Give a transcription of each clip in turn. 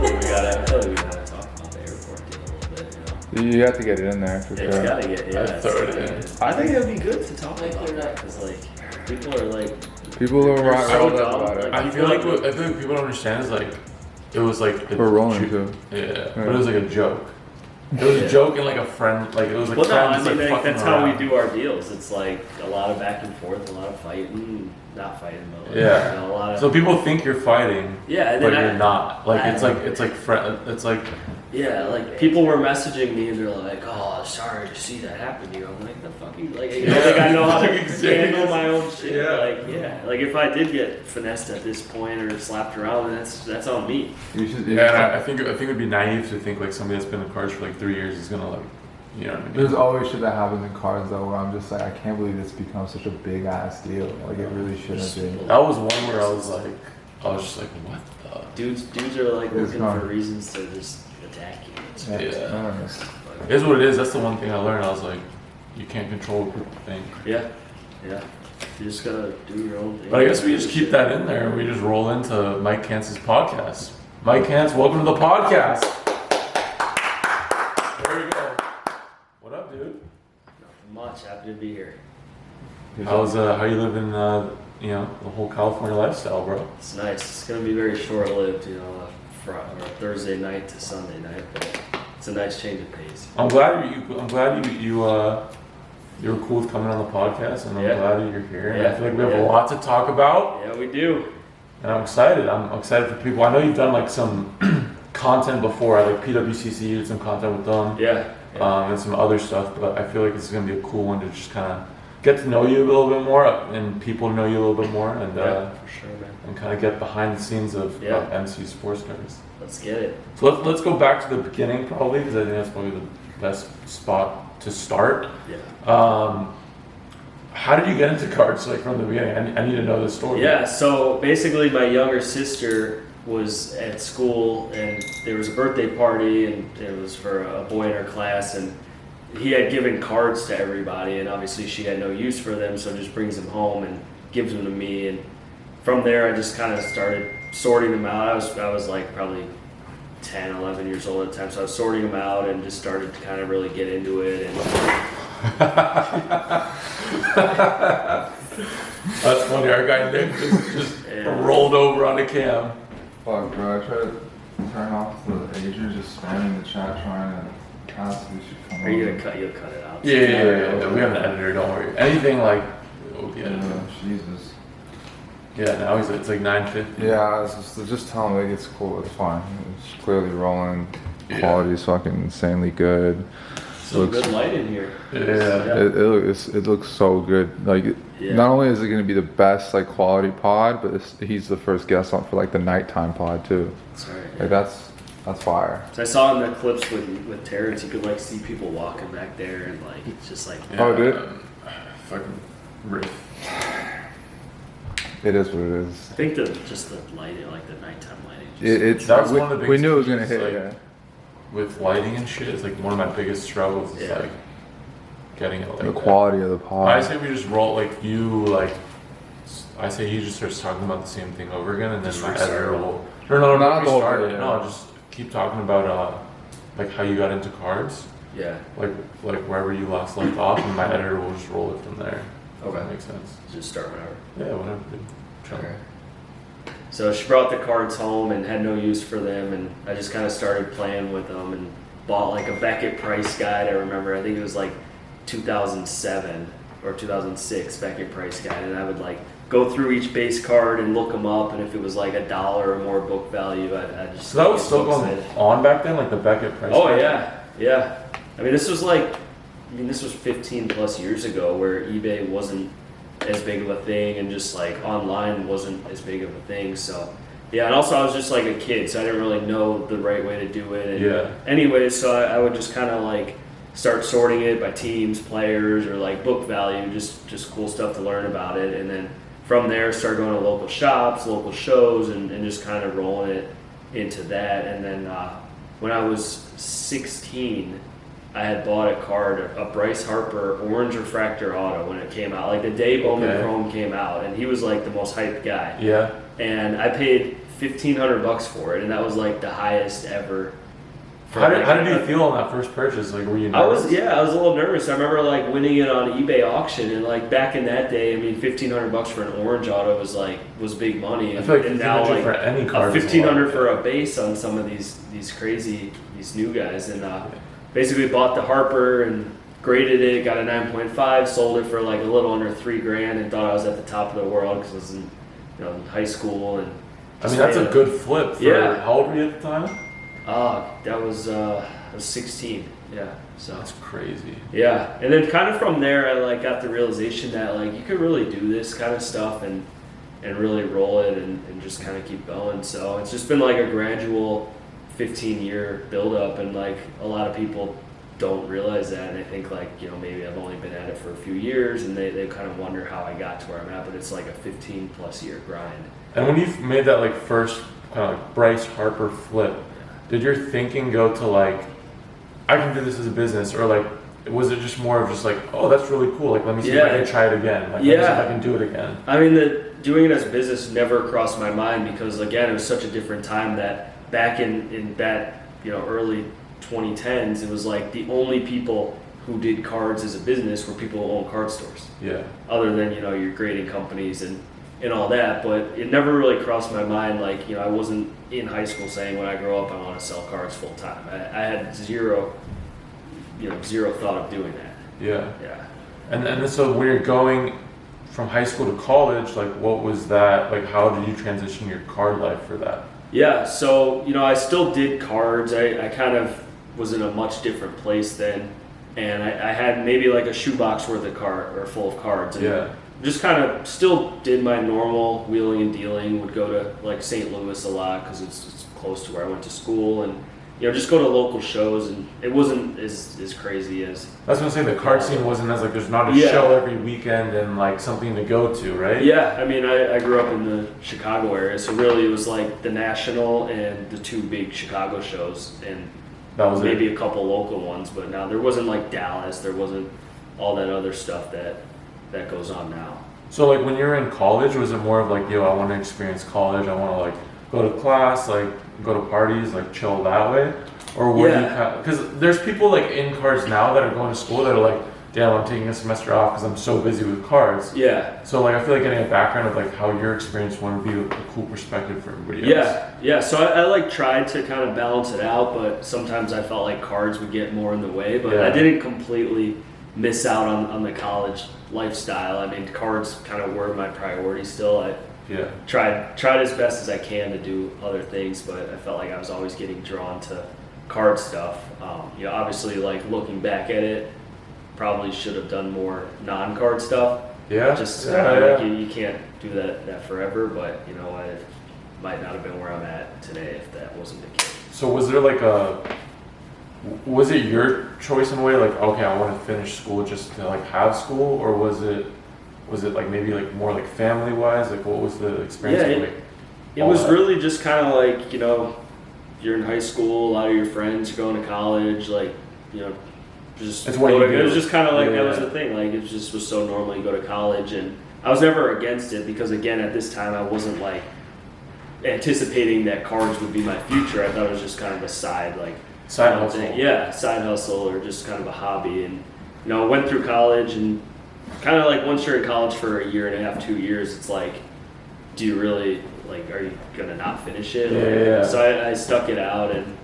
I feel like we gotta talk about the airport deal a little bit, you know? You have to get it in there for sure. It's gotta get, yeah. throw it in. I think it would be good to talk about that, because like, people are like... People are riled up about it. I feel like people don't understand is like, it was like... We're rolling too. Yeah, but it was like a joke. It was a joke and like a friend, like it was like well, friends, no, I mean, like, that's around. how we do our deals. It's like a lot of back and forth, a lot of fighting, not fighting, but like, Yeah. you know, a lot of... So people think you're fighting, Yeah, and but then you're not. Like it's like yeah, like people were messaging me and they're like, "Oh, sorry to see that happen to you." I'm like, "The fucking like, you know, like I know how to handle my own shit." Yeah. Like if I did get finessed at this point or slapped around, that's on me. You should, and I think it would be naive to think like somebody that's been in cards for like 3 years is gonna like, you know what I mean? There's always shit that happens in cards though where I'm just like, I can't believe this becomes such a big ass deal. Like it really shouldn't be. That was one where I was just like, what the? Dudes are like It's looking not. for reasons to just attack you. It's Yeah. Yeah. It is what it is. That's the one thing I learned. I was like, you can't control what people think. Yeah. You just gotta do your own thing. But I guess we just keep that in there and we just roll into Mike Cance's podcast. Mike Cance, welcome to the podcast. There we go. What up, dude? Nothing much. Happy to be here. How you living? You know, the whole California lifestyle, bro. It's nice. It's gonna be very short-lived, you know, or Thursday night to Sunday night, but it's a nice change of pace. I'm glad you were cool with coming on the podcast, and I'm glad you're here. And I feel like we have a lot to talk about. Yeah, we do. And I'm excited. I'm excited for people. I know you've done like some content before. I like PWCC. You did some content with them. Yeah. And some other stuff. But I feel like this is gonna be a cool one to just kind of get to know you a little bit more, and people know you a little bit more, and for sure, man. and kind of get behind the scenes of MC sports cards. Let's get it. So let's go back to the beginning probably, because I think that's probably the best spot to start. Yeah. How did you get into cards, like from the beginning? I need to know the story. Yeah. So basically, my younger sister was at school, and there was a birthday party, and it was for a boy in her class, and he had given cards to everybody, and obviously she had no use for them, so just brings them home and gives them to me. And from there, I just kind of started sorting them out. I was like probably 10, 11 years old at the time, so I was sorting them out and just started to kind of really get into it. And that's funny. Our guy Nick just rolled over on the cam. Fuck, bro. I tried to turn off the ager, just spamming the chat trying to ask if we should come are you on. gonna cut? You'll cut it out. Yeah. We have an editor. Don't worry. Anything like, we'll be edited. Jesus. Yeah. Now it's like 9:50. Yeah, it's just tell him like it's cool, it's fine. It's clearly rolling. Quality is fucking insanely good. So good light in here. Yeah. It looks so good. Like, not only is it going to be the best like quality pod, but he's the first guest on for like the nighttime pod too. That's right. Like that's fire. So I saw in the clips with Terrence, you could like see people walking back there, and like it's just like dude. Fucking riff. It is what it is. I think just the lighting, like the nighttime lighting. That was one of the we biggest knew it was gonna issues, hit. like, with lighting and shit, it's like one of my biggest struggles is like getting it like the quality of the pod. I say we just roll I say he just starts talking about the same thing over again, and then my editor will not restart it. No, just keep talking about like how you got into cards. Yeah. Like wherever you last left off, and my editor will just roll it from there. Okay. That makes sense. Just start whenever. Yeah, whatever. Dude. Okay. So she brought the cards home and had no use for them, and I just kind of started playing with them and bought like a Beckett price guide. I remember, I think it was like 2007 or 2006 Beckett price guide, and I would like go through each base card and look them up, and if it was like $1 or more book value, I just... So that was still going on back then, like the Beckett price Oh guide? yeah. I mean, this was 15 plus years ago, where eBay wasn't as big of a thing, and just like online wasn't as big of a thing. So yeah, and also I was just like a kid, so I didn't really know the right way to do it. And anyways, so I would just kind of like start sorting it by teams, players, or like book value, just cool stuff to learn about it. And then from there, start going to local shops, local shows, and just kind of rolling it into that. And then when I was 16, I had bought a card, a Bryce Harper Orange Refractor Auto when it came out, like the day Bowman Chrome came out, and he was like the most hyped guy. Yeah. And I paid $1,500 for it, and that was like the highest ever. How did you feel on that first purchase? Like, were you nervous? I was a little nervous. I remember like winning it on eBay auction, and like back in that day, I mean, $1,500 for an orange auto was big money. I feel like and now like for any car, $1,500 for a base on some of these new guys, and basically bought the Harper and graded it, got a 9.5, sold it for like a little under $3,000, and thought I was at the top of the world because I was in high school. And I mean, that's a good flip. How old were you at the time? That was I was 16. Yeah, so that's crazy. Yeah, and then kind of from there, I like got the realization that like you could really do this kind of stuff and really roll it and just kind of keep going. So it's just been like a gradual 15-year build up, and like a lot of people don't realize that, and I think like maybe I've only been at it for a few years, and they kind of wonder how I got to where I'm at, but it's like a 15+ year grind. And when you made that like first kind of like Bryce Harper flip, did your thinking go to like, I can do this as a business, or like, was it just more of just like, oh, that's really cool, like let me see if I can try it again, like let me see if I can do it again? I mean, doing it as a business never crossed my mind, because again, it was such a different time that back in that early 2010s, it was like the only people who did cards as a business were people who own card stores. Yeah. Other than your grading companies and all that, but it never really crossed my mind. Like I wasn't in high school saying when I grow up I want to sell cards full time. I had zero thought of doing that. Yeah. Yeah. And so when you're going from high school to college, like what was that? Like how did you transition your card life for that? Yeah. So I still did cards. I kind of was in a much different place then, and I had maybe like a shoebox worth of full of cards. And just kind of still did my normal wheeling and dealing. Would go to like St. Louis a lot because it's close to where I went to school, and just go to local shows. And it wasn't as crazy as I was gonna say. The card scene wasn't as like there's not a show every weekend and like something to go to, right? Yeah, I mean I grew up in the Chicago area, so really it was like the National and the two big Chicago shows, and that was maybe a couple local ones. But now there wasn't like Dallas, there wasn't all that other stuff that goes on now. So like when you were in college, was it more of like, I want to experience college, I want to like go to class, like go to parties, like chill that way? Or were you because there's people like in cards now that are going to school that are like, damn, I'm taking a semester off because I'm so busy with cards. Yeah. So like I feel like getting a background of like how your experience would be a cool perspective for everybody else. Yeah. So I like tried to kind of balance it out, but sometimes I felt like cards would get more in the way, but I didn't completely miss out on the college lifestyle. I mean, cards kind of were my priority still. I tried as best as I can to do other things, but I felt like I was always getting drawn to card stuff. Obviously, like looking back at it, probably should have done more non-card stuff. Yeah. Like you can't do that forever, but it might not have been where I'm at today if that wasn't the case. So was it your choice in a way, like, okay, I want to finish school just to like have school, or was it like maybe like more like family wise, like what was the experience like? It was really just kind of like you're in high school, a lot of your friends are going to college, like just it's what you do. It was just kind of like that was the thing, like it just was so normal. You go to college, and I was never against it because again at this time I wasn't like anticipating that cards would be my future. I thought it was just kind of a side hustle. Side hustle, or just kind of a hobby. And went through college, and kind of like once you're in college for a year and a half, 2 years, it's like, do you really like, are you gonna not finish it? So I stuck it out and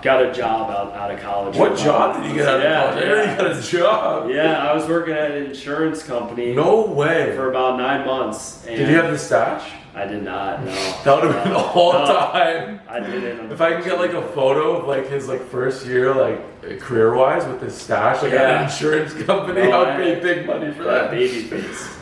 got a job out of college. What job did you get out of college? You got a job. Yeah, I was working at an insurance company. No way. For about 9 months. And did you have the stash? I did not, no. That would have been all time. I didn't. If I can get like a photo of like his like first year like career wise with his stash like at an insurance company, I would pay big money for that.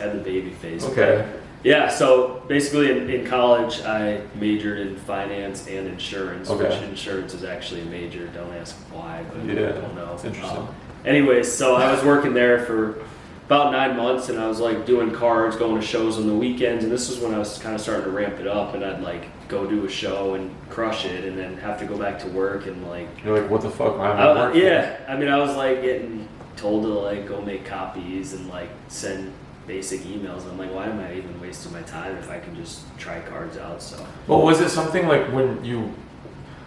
Had the baby face. Okay. Yeah, so basically in college I majored in finance and insurance, which insurance is actually a major. Don't ask why, but I don't know. It's interesting. Anyways, so I was working there for about 9 months, and I was like doing cards, going to shows on the weekends, and this was when I was kind of starting to ramp it up, and I'd like go do a show and crush it, and then have to go back to work, and like you're like, what the fuck? I mean, I was like getting told to like go make copies and like send basic emails. I'm like, why am I even wasting my time if I can just try cards out? So. But was it something like when you,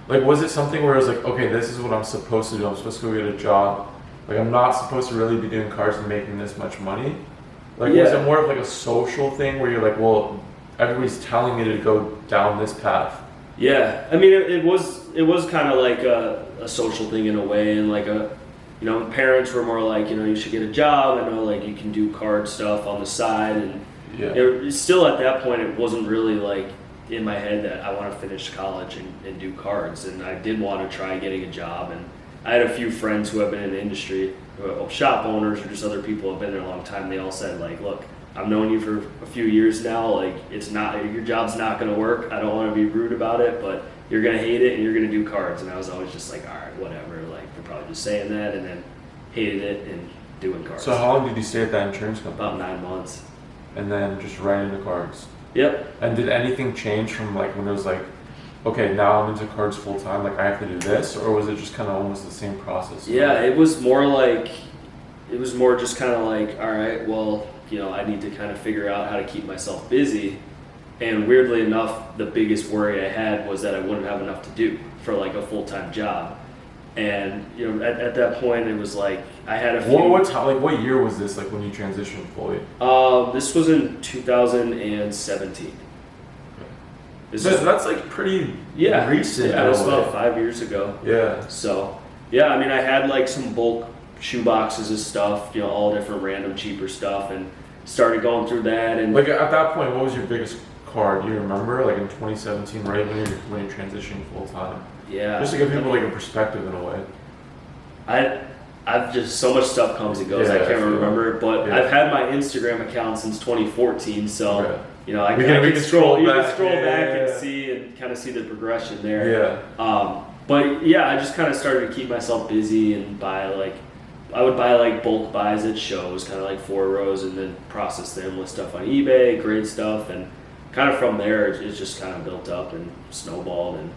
like, was it something where it was like, okay, this is what I'm supposed to do. I'm supposed to go get a job. Like, I'm not supposed to really be doing cards and making this much money. Like, was it more of like a social thing where you're like, well, everybody's telling me to go down this path? Yeah, I mean, it was kind of like a social thing in a way, and like parents were more like, you should get a job. I know, like, you can do card stuff on the side, and still at that point, it wasn't really like in my head that I want to finish college and do cards, and I did want to try getting a job. And I had a few friends who have been in the industry, shop owners or just other people who have been there a long time. They all said, like, look, I've known you for a few years now. Like, it's not, your job's not going to work. I don't want to be rude about it, but you're going to hate it and you're going to do cards. And I was always just like, all right, whatever. Like, they're probably just saying that, and then hated it and doing cards. So how long did you stay at that insurance company? About 9 months. And then just right into cards. Yep. And did anything change from like when it was like, okay, now I'm into cards full time, like I have to do this, or was it just kind of almost the same process? Yeah, it was more just kind of like, all right, well, I need to kind of figure out how to keep myself busy. And weirdly enough, the biggest worry I had was that I wouldn't have enough to do for like a full-time job. And at that point, it was like I had a few. What year was this? Like when you transitioned fully? This was in 2017. That's like pretty recent. Yeah, it was about 5 years ago. Yeah. So yeah, I mean, I had like some bulk shoe boxes of stuff, all different random cheaper stuff, and started going through that. And like at that point, what was your biggest card? Do you remember? Like in 2017, right when you transitioned full time? Yeah. Just to give people like a perspective in a way. I've just so much stuff comes and goes. I can't remember, but I've had my Instagram account since 2014, so I can scroll back and see and kind of see the progression there. Yeah. But yeah, I just kind of started to keep myself busy and I would buy like bulk buys at shows, kind of like 4 rows, and then process them with stuff on eBay, grade stuff, and kind of from there it's just kind of built up and snowballed. And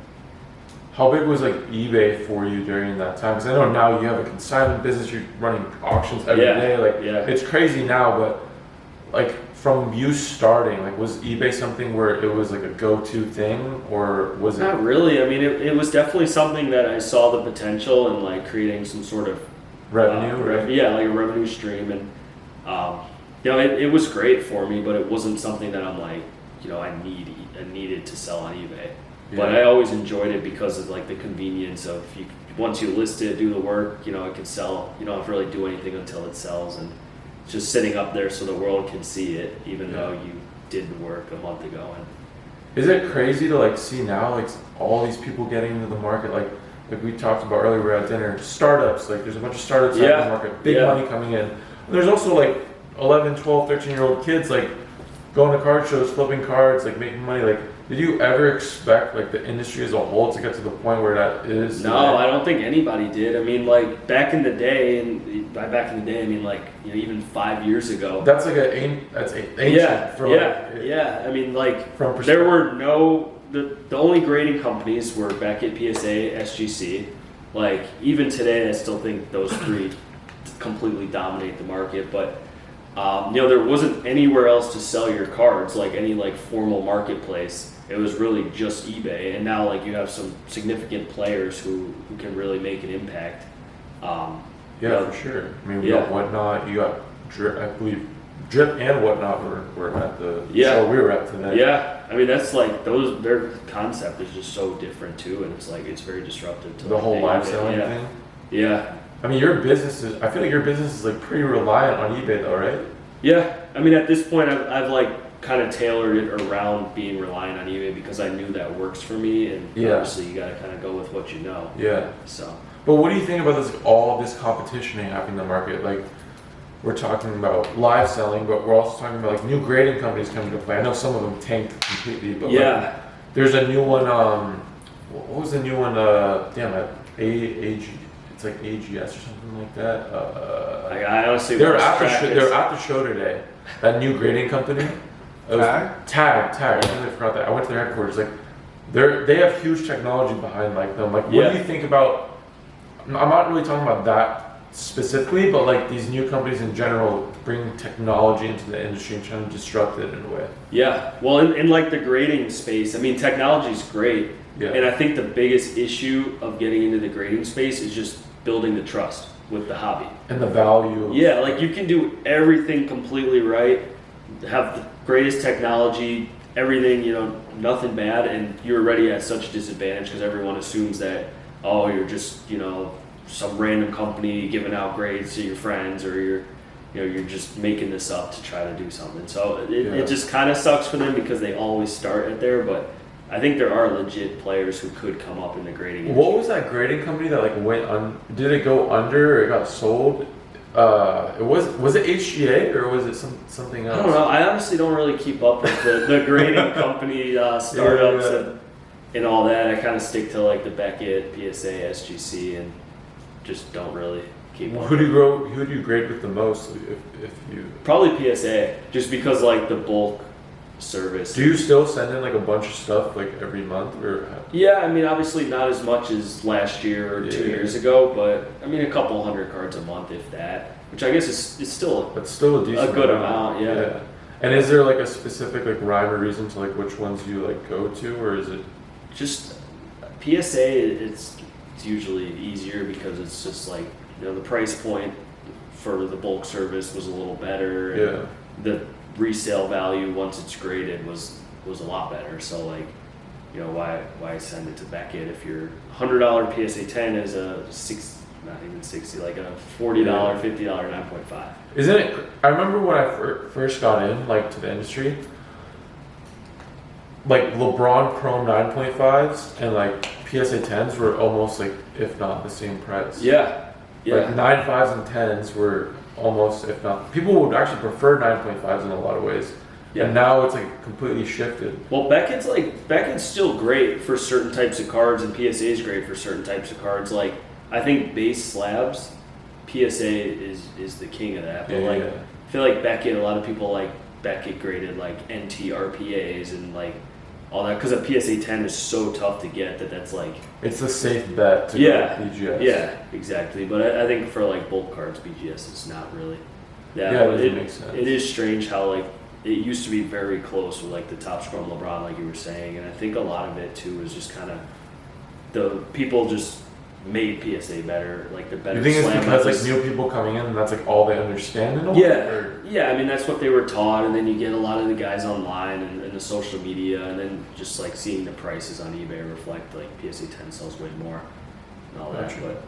how big was like eBay for you during that time? Because I know now you have a consignment business, you're running auctions every day. It's crazy now, but like from you starting, like was eBay something where it was like a go-to thing, or was it? Not really. I mean, it was definitely something that I saw the potential in, like creating some sort of revenue, right? Yeah, like a revenue stream, and it was great for me, but it wasn't something that I'm like, I needed to sell on eBay. Yeah. But I always enjoyed it because of like the convenience of once you list it, do the work, it can sell. You don't have to really do anything until it sells, and it's just sitting up there so the world can see it, even though you did the work a month ago. And is it crazy to like see now, like all these people getting into the market, like we talked about earlier, we were at dinner, startups, like there's a bunch of startups out in the market, big money coming in. And there's also like 11, 12, 13-year-old kids like going to card shows, flipping cards, like making money. Like, did you ever expect like the industry as a whole to get to the point where that is? No, I don't think anybody did. I mean, like back in the day, and by back in the day, I mean like even 5 years ago. That's like that's ancient. Yeah. I mean, like there were the only grading companies were Beckett, PSA, SGC. Like even today, I still think those 3 completely dominate the market, but. There wasn't anywhere else to sell your cards, like any like formal marketplace. It was really just eBay, and now like you have some significant players who can really make an impact. For sure. I mean, we got Whatnot, you got Drip, I believe Drip and Whatnot were at the show we were at today. Yeah, I mean that's like their concept is just so different too, and it's like it's very disruptive to the whole live selling thing. Yeah. I mean, I feel like your business is like pretty reliant on eBay though, right? Yeah, I mean at this point I've like kind of tailored it around being reliant on eBay because I knew that works for me, and obviously you got to kind of go with what you know. Yeah. So. But what do you think about all this competition happening in the market? Like we're talking about live selling, but we're also talking about like new grading companies coming to play. I know some of them tanked completely, but like, there's a new one. What was the new one? AG. It's like AGS or something like that. I honestly they're at the show today. That new grading company. Tag. I totally forgot that. I went to their headquarters. Like they have huge technology behind like them. Like what do you think about? I'm not really talking about that specifically, but like these new companies in general bring technology into the industry and trying to disrupt it in a way. Yeah, well, in like the grading space, I mean, technology is great, Yeah. and I think the biggest issue of getting into the grading space is just building the trust with the hobby. And the value. Yeah, like you can do everything completely right, have the greatest technology, everything, you know, nothing bad, and you're already at such a disadvantage because everyone assumes that, oh, you're just, you know, some random company giving out grades to your friends, or you're just making this up to try to do something. So it just kind of sucks for them because they always start at there, but I think there are legit players who could come up in the grading industry. What was that grading company that like went on? Did it go under or it got sold? Was it HGA or was it something else? I don't know. I honestly don't really keep up with the grading company startups and all that. I kind of stick to like the Beckett, PSA, SGC, and just don't really keep up. Who do you grade with the most? If you Probably PSA, just because like the bulk service. do, you still send in like a bunch of stuff like every month or? Yeah, I mean, obviously not as much as last year or 2 years ago, but I mean a couple hundred cards a month, if that. Which I guess is still But still a decent good amount. Yeah. And is there like a specific like rhyme or reason to like which ones you like go to, or is it Just PSA, it's usually easier because it's just like, you know, the price point for the bulk service was a little better. And the resale value once it's graded was a lot better. So like, you know, why send it to Beckett if your $100 PSA 10 is a not even 60, like a $40, $50 9.5. Isn't it? I remember when I first got in like to the industry, like LeBron Chrome 9.5s and like PSA 10s were almost like, if not the same price. Yeah. Like 9.5s and 10s were almost, if not, people would actually prefer 9.5s in a lot of ways. Yeah. And now it's like completely shifted. Well, Beckett's still great for certain types of cards, and PSA is great for certain types of cards. Like, I think base slabs, PSA is the king of that. But I feel like Beckett, a lot of people like Beckett graded like NT RPAs and like all that, because a PSA 10 is so tough to get that's like, it's a safe bet to go with BGS. Yeah, exactly. But I think for like bulk cards, BGS is not really. It makes sense. It is strange how like it used to be very close with like the Top Scrum LeBron, like you were saying, and I think a lot of it too is just kind of the people just made PSA better, like the better. You think it's slam because methods. like new people coming in and that's like all they understand in a way? Yeah, I mean that's what they were taught, and then you get a lot of the guys online and the social media, and then just like seeing the prices on eBay reflect like PSA 10 sells way more and all that. But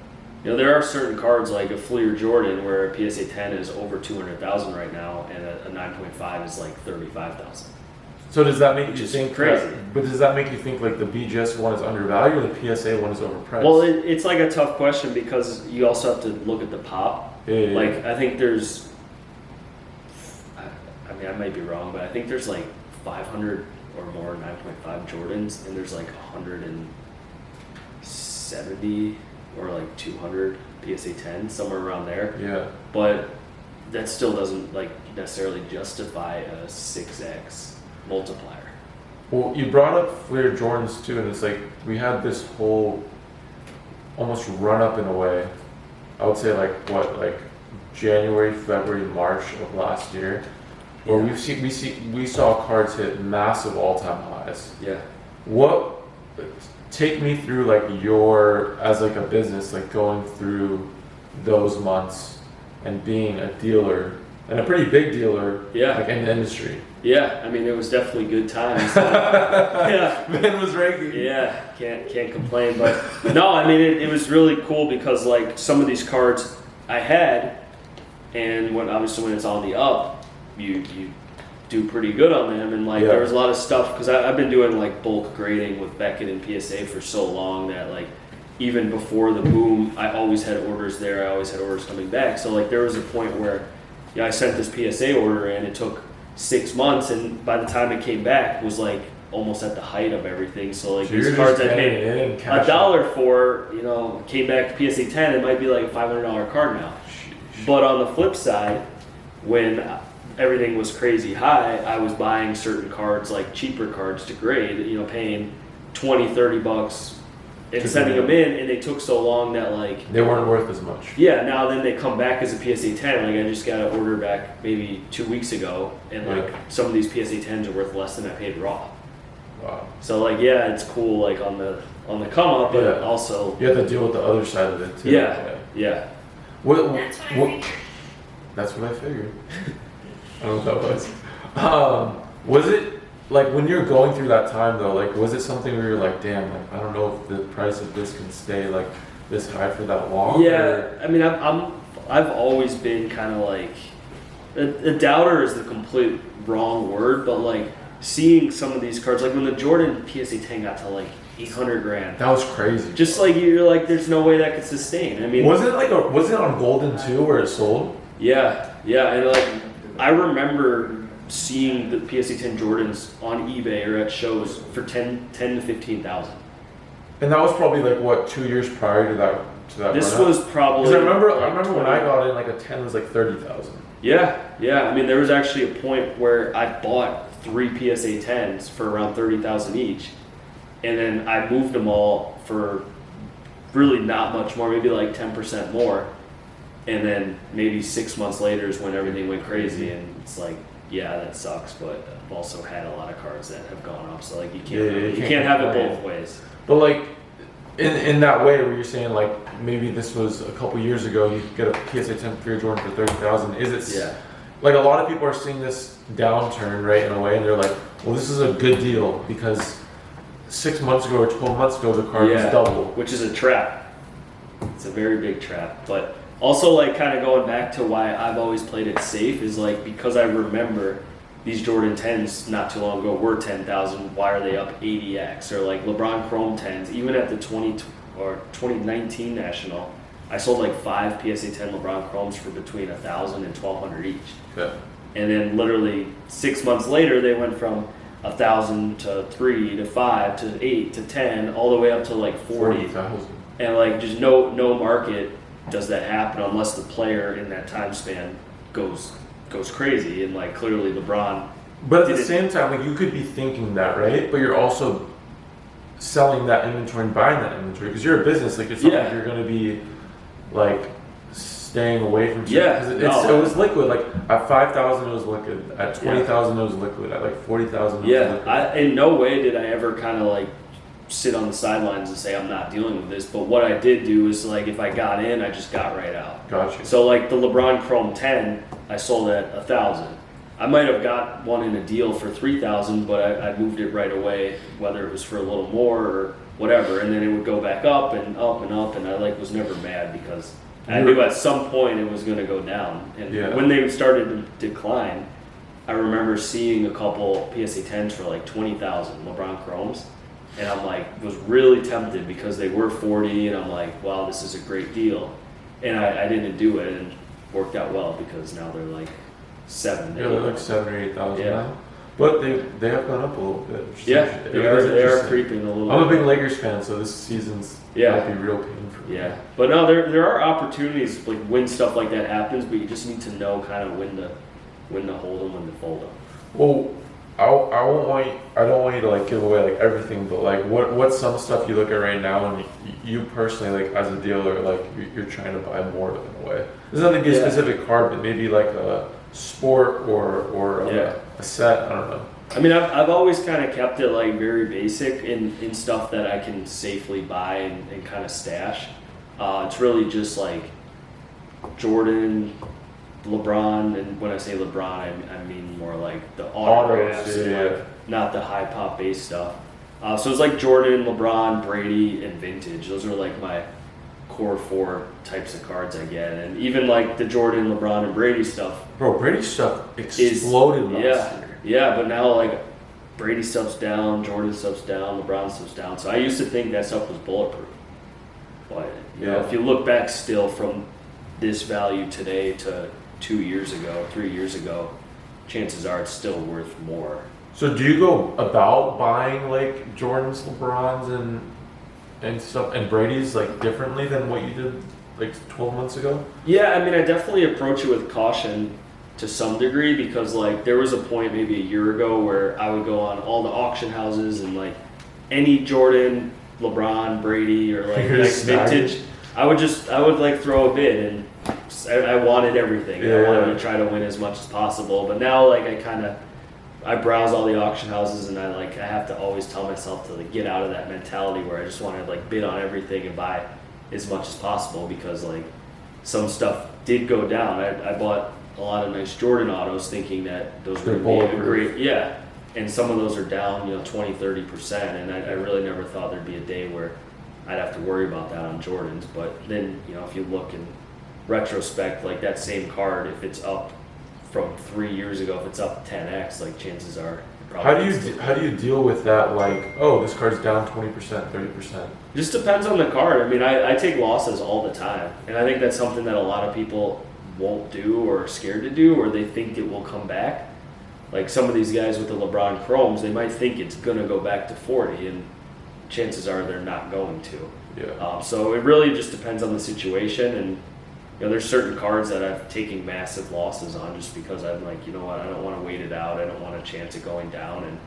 you know, there are certain cards like a Fleer Jordan where a PSA 10 is over 200,000 right now, and a 9.5 is like 35,000. So does that make you think crazy? But does that make you think like the BGS one is undervalued or the PSA one is overpriced? Well, it's like a tough question because you also have to look at the pop. Like I think there's, I mean I might be wrong, but I think there's like 500 or more 9.5 Jordans, and there's like 170 or like 200 PSA 10, somewhere around there. Yeah. But that still doesn't like necessarily justify a 6x multiplier. Well, you brought up Fleer Jordans too, and it's like we had this whole almost run up in a way. I would say like January, February, March of last year, where we saw cards hit massive all-time highs. Yeah. Take me through like your, as like a business, like going through those months and being a dealer and a pretty big dealer, like in the industry. Yeah, I mean it was definitely good times. Yeah, Man was ranking. Yeah, can't complain. But no, I mean it was really cool because like some of these cards I had, and when it's on the up, you do pretty good on them, and like there was a lot of stuff because I've been doing like bulk grading with Beckett and PSA for so long that like even before the boom, I always had orders there. I always had orders coming back. So like there was a point where I sent this PSA order in. It took 6 months, and by the time it came back, it was like almost at the height of everything. So like these cards I paid $1 for, came back to PSA 10. It might be like a $500 card now. But on the flip side, when everything was crazy high, I was buying certain cards, like cheaper cards to grade, paying $20, $30 and sending them in, and they took so long that like they weren't worth as much. Yeah, now then they come back as a PSA 10. Like I just got an order back maybe 2 weeks ago, and like some of these PSA 10s are worth less than I paid raw. Wow. So like yeah, it's cool like on the come up, but also you have to deal with the other side of it too. Yeah. That's what I figured. I don't know what that was. Was it like when you're going through that time though? Like, was it something where you're like, damn, like I don't know if the price of this can stay like this high for that long? Yeah, or? I mean, I've always been kind of like a doubter is the complete wrong word, but like seeing some of these cards, like when the Jordan PSA 10 got to like 800 grand. That was crazy. Just like you're like, there's no way that could sustain. I mean, was it on Golden too where it sold? Yeah, and like I remember seeing the PSA 10 Jordans on eBay or at shows for 10 to 15,000. And that was probably like what 2 years prior to that. This was probably. Because I remember when I got in, like a 10 was like 30,000. Yeah. I mean, there was actually a point where I bought 3 PSA 10s for around 30,000 each, and then I moved them all for really not much more, maybe like 10% more. And then maybe 6 months later is when everything went crazy, and it's like, yeah, that sucks. But I've also had a lot of cards that have gone up, so like you can't have it both ways. But like in that way, where you're saying like maybe this was a couple years ago, you could get a PSA 10 for your Jordan for 30,000. Is it? Yeah. Like a lot of people are seeing this downturn, right, in a way, and they're like, well, this is a good deal because 6 months ago or 12 months ago the card was double, which is a trap. It's a very big trap, but. Also, like, kind of going back to why I've always played it safe is, like, because I remember these Jordan 10s not too long ago were 10,000. Why are they up 80x? Or, like, LeBron Chrome 10s. Even at the 2019 National, I sold, like, 5 PSA 10 LeBron Chromes for between 1,000 and 1,200 each. Yeah. And then literally 6 months later, they went from 1,000 to 3 to 5 to 8 to 10, all the way up to, like, 40,000. And, like, just no market does that happen unless the player in that time span goes crazy, and like clearly LeBron. But at the same time, like you could be thinking that, right? But you're also selling that inventory and buying that inventory because you're a business. Like it's not like you're going to be like staying away from. Yeah, it was liquid. Like at 5,000, it was liquid. At 20,000, it was liquid. At like 40,000, it was liquid. In no way did I ever kind of like sit on the sidelines and say I'm not dealing with this, but what I did do is like if I got in, I just got right out. Gotcha. So like the LeBron Chrome 10, I sold at 1,000. I might have got one in a deal for 3,000, but I moved it right away, whether it was for a little more or whatever, and then it would go back up and up and up, and I like was never mad because I knew at some point it was going to go down. And when they started to decline, I remember seeing a couple PSA 10s for like 20,000 LeBron Chromes. And I'm like, was really tempted because they were 40, and I'm like, wow, this is a great deal. And I didn't do it, and worked out well because now they're like 7. Yeah, they're like 7,000 or 8,000 now. But they have gone up a little bit. They are creeping a little bit. I'm a big Lakers fan, so this season's might be real pain for me. Yeah, but no, there are opportunities like when stuff like that happens, but you just need to know kind of when to hold them, when to fold them. Well, I don't want you to like give away like everything, but like what's some stuff you look at right now and you personally like as a dealer like you're trying to buy more of in a way. It doesn't have to be a specific card, but maybe like a sport or a set. I don't know. I mean, I've always kind of kept it like very basic in stuff that I can safely buy and kind of stash. It's really just like Jordan, LeBron, and when I say LeBron, I mean more like the autographs, like, not the high pop base stuff. So it's like Jordan, LeBron, Brady, and vintage. Those are like my core 4 types of cards I get, and even like the Jordan, LeBron, and Brady stuff. Bro, Brady stuff exploded last year. Yeah, but now like Brady stuff's down, Jordan stuff's down, LeBron stuff's down. So I used to think that stuff was bulletproof. But you know, if you look back still from this value today to 2 years ago, 3 years ago, chances are it's still worth more. So do you go about buying like Jordans, LeBrons, and stuff and Brady's like differently than what you did like 12 months ago? Yeah, I mean, I definitely approach it with caution to some degree because like there was a point maybe a year ago where I would go on all the auction houses and like any Jordan LeBron, Brady, or like, You're like just snagging. vintage, I would like throw a bid, and I wanted everything. I Yeah. wanted to try to win as much as possible. But now, like, I browse all the auction houses, and I have to always tell myself to like get out of that mentality where I just want to like bid on everything and buy as much as possible, because like some stuff did go down. I bought a lot of nice Jordan autos thinking that those They're would be a bulletproof. great, yeah. And some of those are down, 20, 30%. And I really never thought there'd be a day where I'd have to worry about that on Jordans. But then, if you look in retrospect, like that same card, if it's up from 3 years ago, if it's up 10x, like chances are. How do you deal with that? Like, oh, this card's down 20%, 30%. Just depends on the card. I mean, I take losses all the time, and I think that's something that a lot of people won't do or are scared to do, or they think it will come back. Like some of these guys with the LeBron Chromes, they might think it's gonna go back to 40, and chances are they're not going to. Yeah. So it really just depends on the situation, and there's certain cards that I've taken massive losses on just because I'm like, you know what, I don't want to wait it out. I don't want a chance of going down, and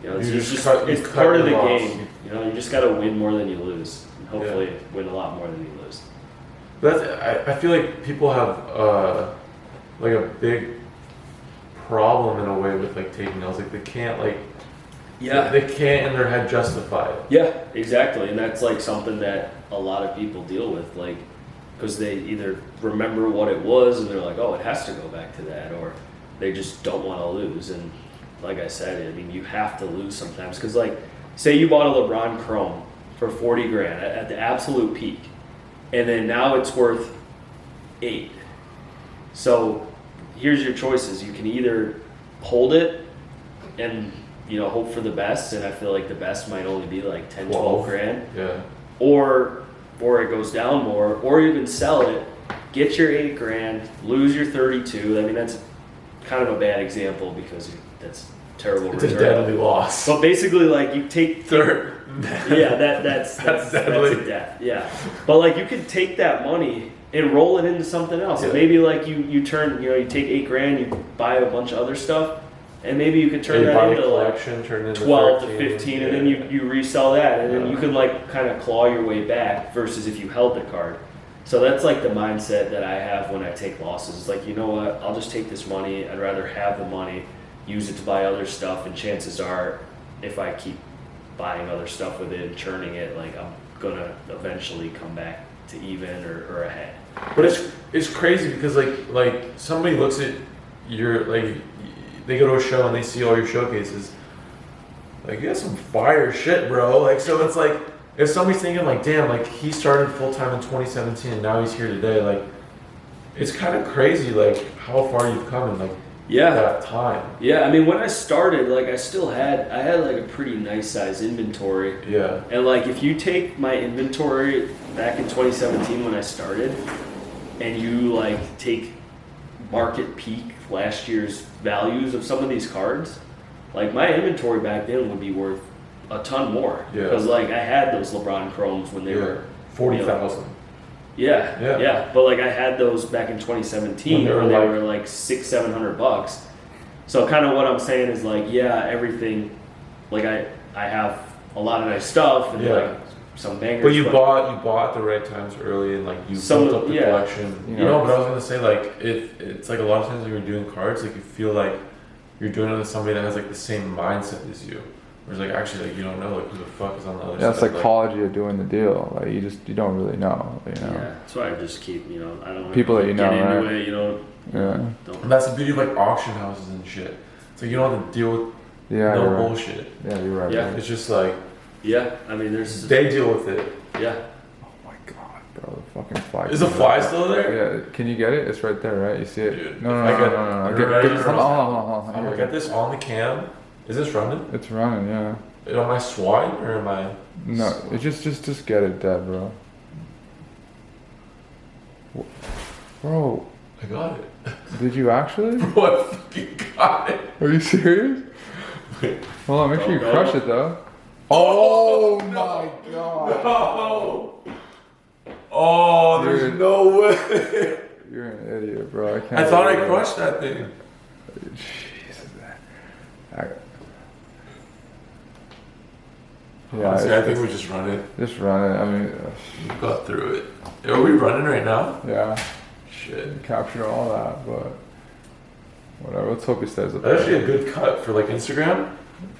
it's part of the game. You just got to win more than you lose, and hopefully win a lot more than you lose. I feel like people have like a big problem in a way with like taking L's. Like they can't they can't in their head justify it. Yeah, exactly, and that's like something that a lot of people deal with, like because they either remember what it was and they're like, oh, it has to go back to that, or they just don't want to lose. And like I said, I mean, you have to lose sometimes, because like say you bought a LeBron Chrome for 40 grand at the absolute peak, and then now it's worth 8. So here's your choices. You can either hold it and hope for the best, and I feel like the best might only be like 10, 12 grand. Yeah. Or it goes down more, or you can sell it, get your 8 grand, lose your 32. I mean, that's kind of a bad example because that's terrible It's return. a deadly loss. But basically, like you take Third. yeah, that's deadly. a death. Yeah, but like you could take that money and roll it into something else. Yeah. And maybe like you turn, you take 8 grand, you buy a bunch of other stuff, and maybe you could turn that into like turn into 12 to 13, 15, and then you resell that, and then Yeah. you can like kind of claw your way back versus if you held the card. So that's like the mindset that I have when I take losses. It's like, you know what, I'll just take this money. I'd rather have the money, use it to buy other stuff, and chances are if I keep buying other stuff with it and churning it, like I'm gonna eventually come back to even or ahead. But it's crazy because like somebody looks at your they go to a show and they see all your showcases. Like, you got some fire shit, bro. Like, so it's like, if somebody's thinking like, damn, like he started full time in 2017 and now he's here today, like, it's kind of crazy, like how far you've come in like that time. Yeah, I mean, when I started, like I had like a pretty nice size inventory. Yeah. And like if you take my inventory back in 2017 when I started, and you like take market peak last year's values of some of these cards, like my inventory back then would be worth a ton more. Yeah. Because like I had those LeBron Chromes when they were 40,000. Yeah. But like I had those back in 2017 when they were like $600-700. So kind of what I'm saying is like, everything, like I have a lot of nice stuff and like some bangers. But you bought at the right times early and like you built up the collection. But I was gonna say like it's like a lot of times when you're doing cards, like you feel like you're doing it with somebody that has like the same mindset as you. Whereas like actually like you don't know like who the fuck is on the other side. Yeah, it's psychology of doing the deal. Like you don't really know. Yeah, that's why I just keep I don't people that get into right? it. Don't. And that's the beauty of like auction houses and shit. So you don't have to deal with you're bullshit. Right. Yeah, you're right. Yeah. Right. It's just like I mean they deal with it. Yeah. Oh my god, bro, the fucking fly. Is the fly still there? Yeah, can you get it? It's right there, right? You see it? Dude, No. Get this. Hold on. I'm gonna get this on the cam. Is this running? It's running, yeah. Am I swine or am I? No, it just get it dead, bro. Bro, I got it. did you actually? Bro, I fucking got it. Are you serious? Wait. Hold on, make sure you Go. crush it though. Oh my god. No. Oh, there's Dude. no way. You're an idiot, bro. I can't. I thought I believe crushed that thing. Jesus. Yeah, Honestly, I think we just run it. just run it. I mean, We got through it. Are we running right now? yeah, Shit. capture all that, but whatever. Let's hope he stays up. That's actually a good cut for like Instagram.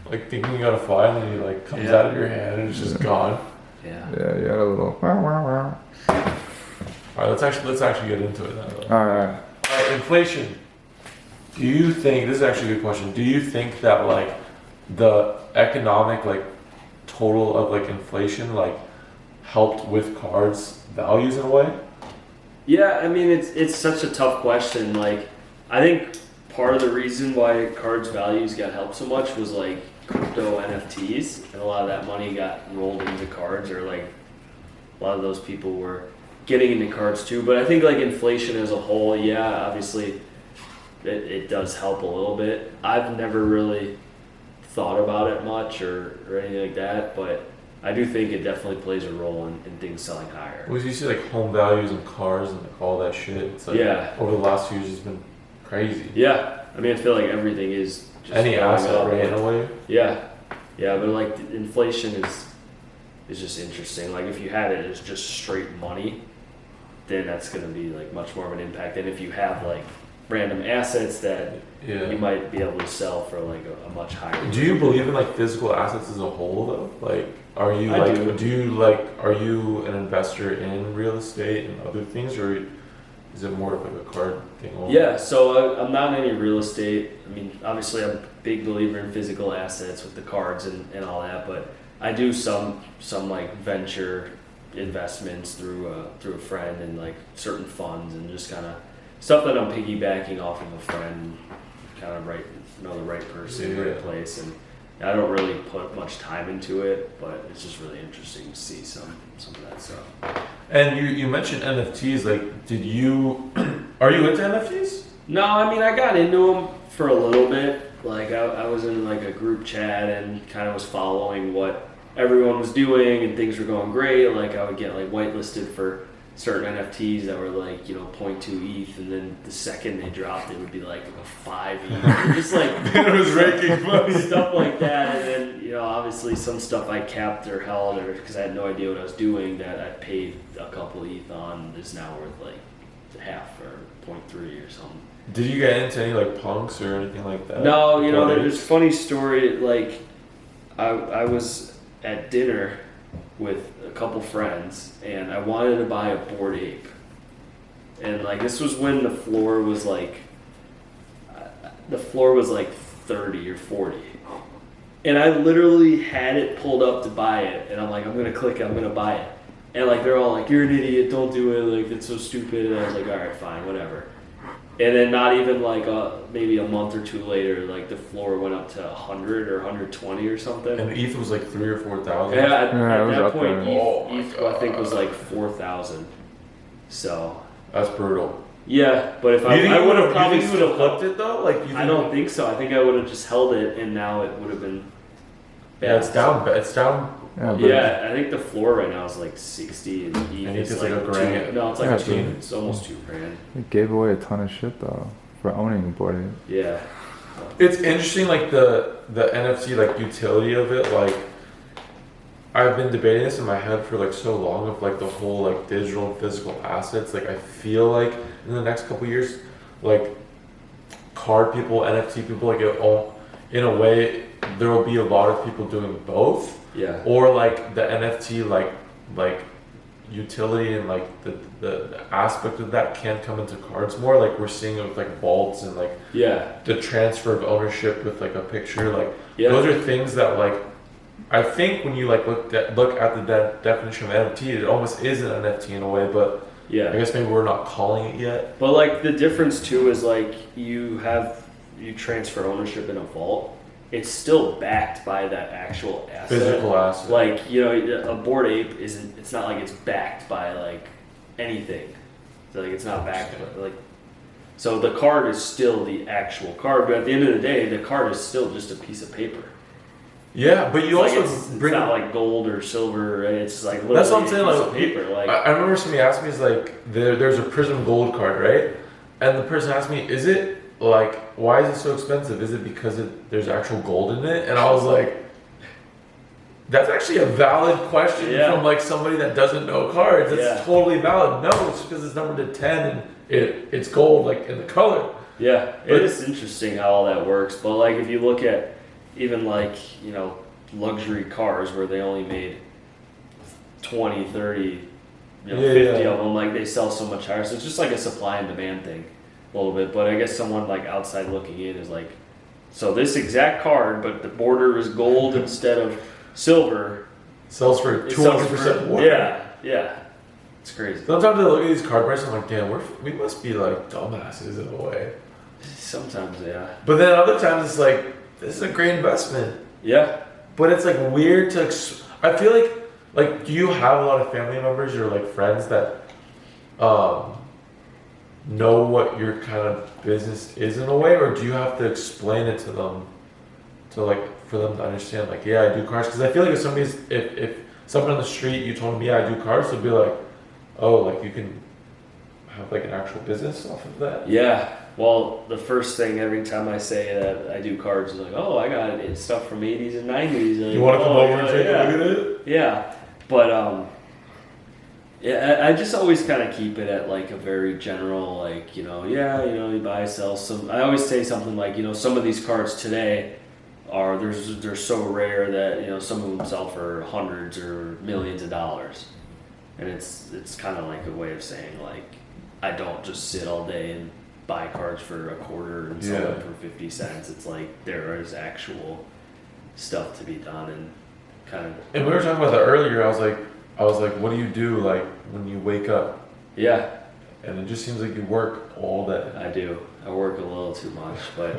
Like thinking you got a file and he like comes out of your hand and it's just gone. Yeah. Yeah, you had a little. All right, let's actually get into it now. Though. All right. All right, inflation. Do you think this is actually a good question? Do you think that like the economic like total of like inflation like helped with cards values in a way? Yeah, I mean it's such a tough question. Like I think part of the reason why cards values got helped so much was like crypto NFTs, and a lot of that money got rolled into cards, or like a lot of those people were getting into cards too. But I think like inflation as a whole, yeah, obviously it does help a little bit. I've never really thought about it much or anything like that, but I do think it definitely plays a role in things selling higher. Well, you see like home values and cars and like all that shit. It's like Yeah. over the last few years it's been crazy. Yeah, I mean I feel like everything is just Any going asset, up. right, in a way. Yeah, but like inflation is just interesting. Like if you had it as just straight money, then that's going to be like much more of an impact than if you have like random assets that Yeah. you might be able to sell for like a much higher. Do you believe in like physical assets as a whole though? Like, are you I like, do. are you an investor in real estate and other things, or is it more of like a card thing? Only? Yeah, so I'm not in any real estate. I mean, obviously I'm a big believer in physical assets with the cards and all that, but I do some like venture investments through a friend and like certain funds and just kind of stuff that I'm piggybacking off of a friend, kind of know the right person, Yeah. right place, and I don't really put much time into it, but it's just really interesting to see some of that stuff. And you mentioned NFTs. Like, are you into NFTs? No, I mean I got into them for a little bit. Like I was in like a group chat and kind of was following what everyone was doing and things were going great. Like I would get like whitelisted for certain NFTs that were like, 0.2 ETH, and then the second they dropped, it would be like a 5 ETH. Just like It was raking money. stuff like that. And then, obviously some stuff I kept or held, or because I had no idea what I was doing, that I paid a couple ETH on is now worth like half or 0.3 or something. Did you get into any like punks or anything like that? No, there's a funny story. Like, I was at dinner with a couple friends, and I wanted to buy a Bored Ape. And like this was when the floor was like 30 or 40. And I literally had it pulled up to buy it, and I'm like, I'm gonna click it, I'm gonna buy it. And like they're all like, you're an idiot, don't do it, like it's so stupid. And I was like, all right, fine, whatever. And then not even like maybe a month or two later, like the floor went up to 100 or 120 or something. And ETH was like 3,000 or 4,000. Yeah, at it was that up point, there. ETH I think was like 4,000. So That's brutal. yeah, but if You think I you would have you probably think you would have flipped it though? Like, I don't think so. I think I would have just held it, and now it would have been. Yeah, it's down. It's down. Yeah, but Yeah, I think the floor right now is like 60, and ETH And is ETH is like like a grand. two. No, it's like Yeah, two. but- It's almost $2,000. he gave away a ton of shit though for owning a Bored Ape. Yeah. It's interesting, like the NFT like utility of it. Like, I've been debating this in my head for like so long of like the whole like digital and physical assets. Like, I feel like in the next couple years, like card people, NFT people, like in a way, there will be a lot of people doing both. Yeah. Or like the NFT like utility and like the aspect of that can come into cards more. Like we're seeing it with like vaults and like Yeah. the transfer of ownership with like a picture. Like Yeah. those are things that like I think when you like look at the definition of NFT, it almost is an NFT in a way, but I Yeah. guess maybe we're not calling it yet. But like the difference too is like you transfer ownership in a vault. It's still backed by that actual asset. Physical asset. Like, a Bored Ape isn't, it's not like it's backed by like anything. So like it's not backed by like, so the card is still the actual card, but at the end of the day, the card is still just a piece of paper. Yeah, but you It's also like it's bring not like gold or silver, right? It's like literally That's what I'm saying, a piece like, of paper. Like, I remember somebody asked me, is like, there's a Prism Gold card, right? And the person asked me, is it like, why is it so expensive? Is it because there's actual gold in it? And I was like, That's actually a valid question from like somebody that doesn't know cards. That's totally valid. No, it's because it's numbered to 10 and it's gold, like in the color. Yeah, it is interesting how all that works. But like if you look at even like, you know, luxury cars where they only made 20, 30, 50 of them, like they sell so much higher. So it's just like a supply and demand thing a little bit. But I guess someone like outside looking in is like, so this exact card, but the border is gold instead of silver. Sells for 200% more. Yeah. It's crazy. Sometimes I look at these card prices and I'm like, damn, we must be like dumbasses in a way. Sometimes, yeah. But then other times it's like, this is a great investment. Yeah. But it's like weird to, I feel like, do you have a lot of family members or like friends that know what your kind of business is in a way, or do you have to explain it to them to like, for them to understand like, yeah, I do cars? Because I feel like if someone on the street, you told them, yeah, I do cars, they'd be like, oh, like you can have like an actual business off of that? Yeah. Well, the first thing every time I say that I do cards is like, oh, I got stuff from 80s and 90s. Like, you want to come over and take a look at it? Yeah. But, I just always kind of keep it at like a very general, like, you buy, sell some. I always say something like, some of these cards today they're so rare that, some of them sell for hundreds or millions of dollars. And it's kind of like a way of saying, like, I don't just sit all day and buy cards for a quarter and sell them for 50 cents. It's like there is actual stuff to be done and kind of. And we were talking about that earlier. I was like, what do you do like when you wake up? Yeah. And it just seems like you work all day. I do. I work a little too much, but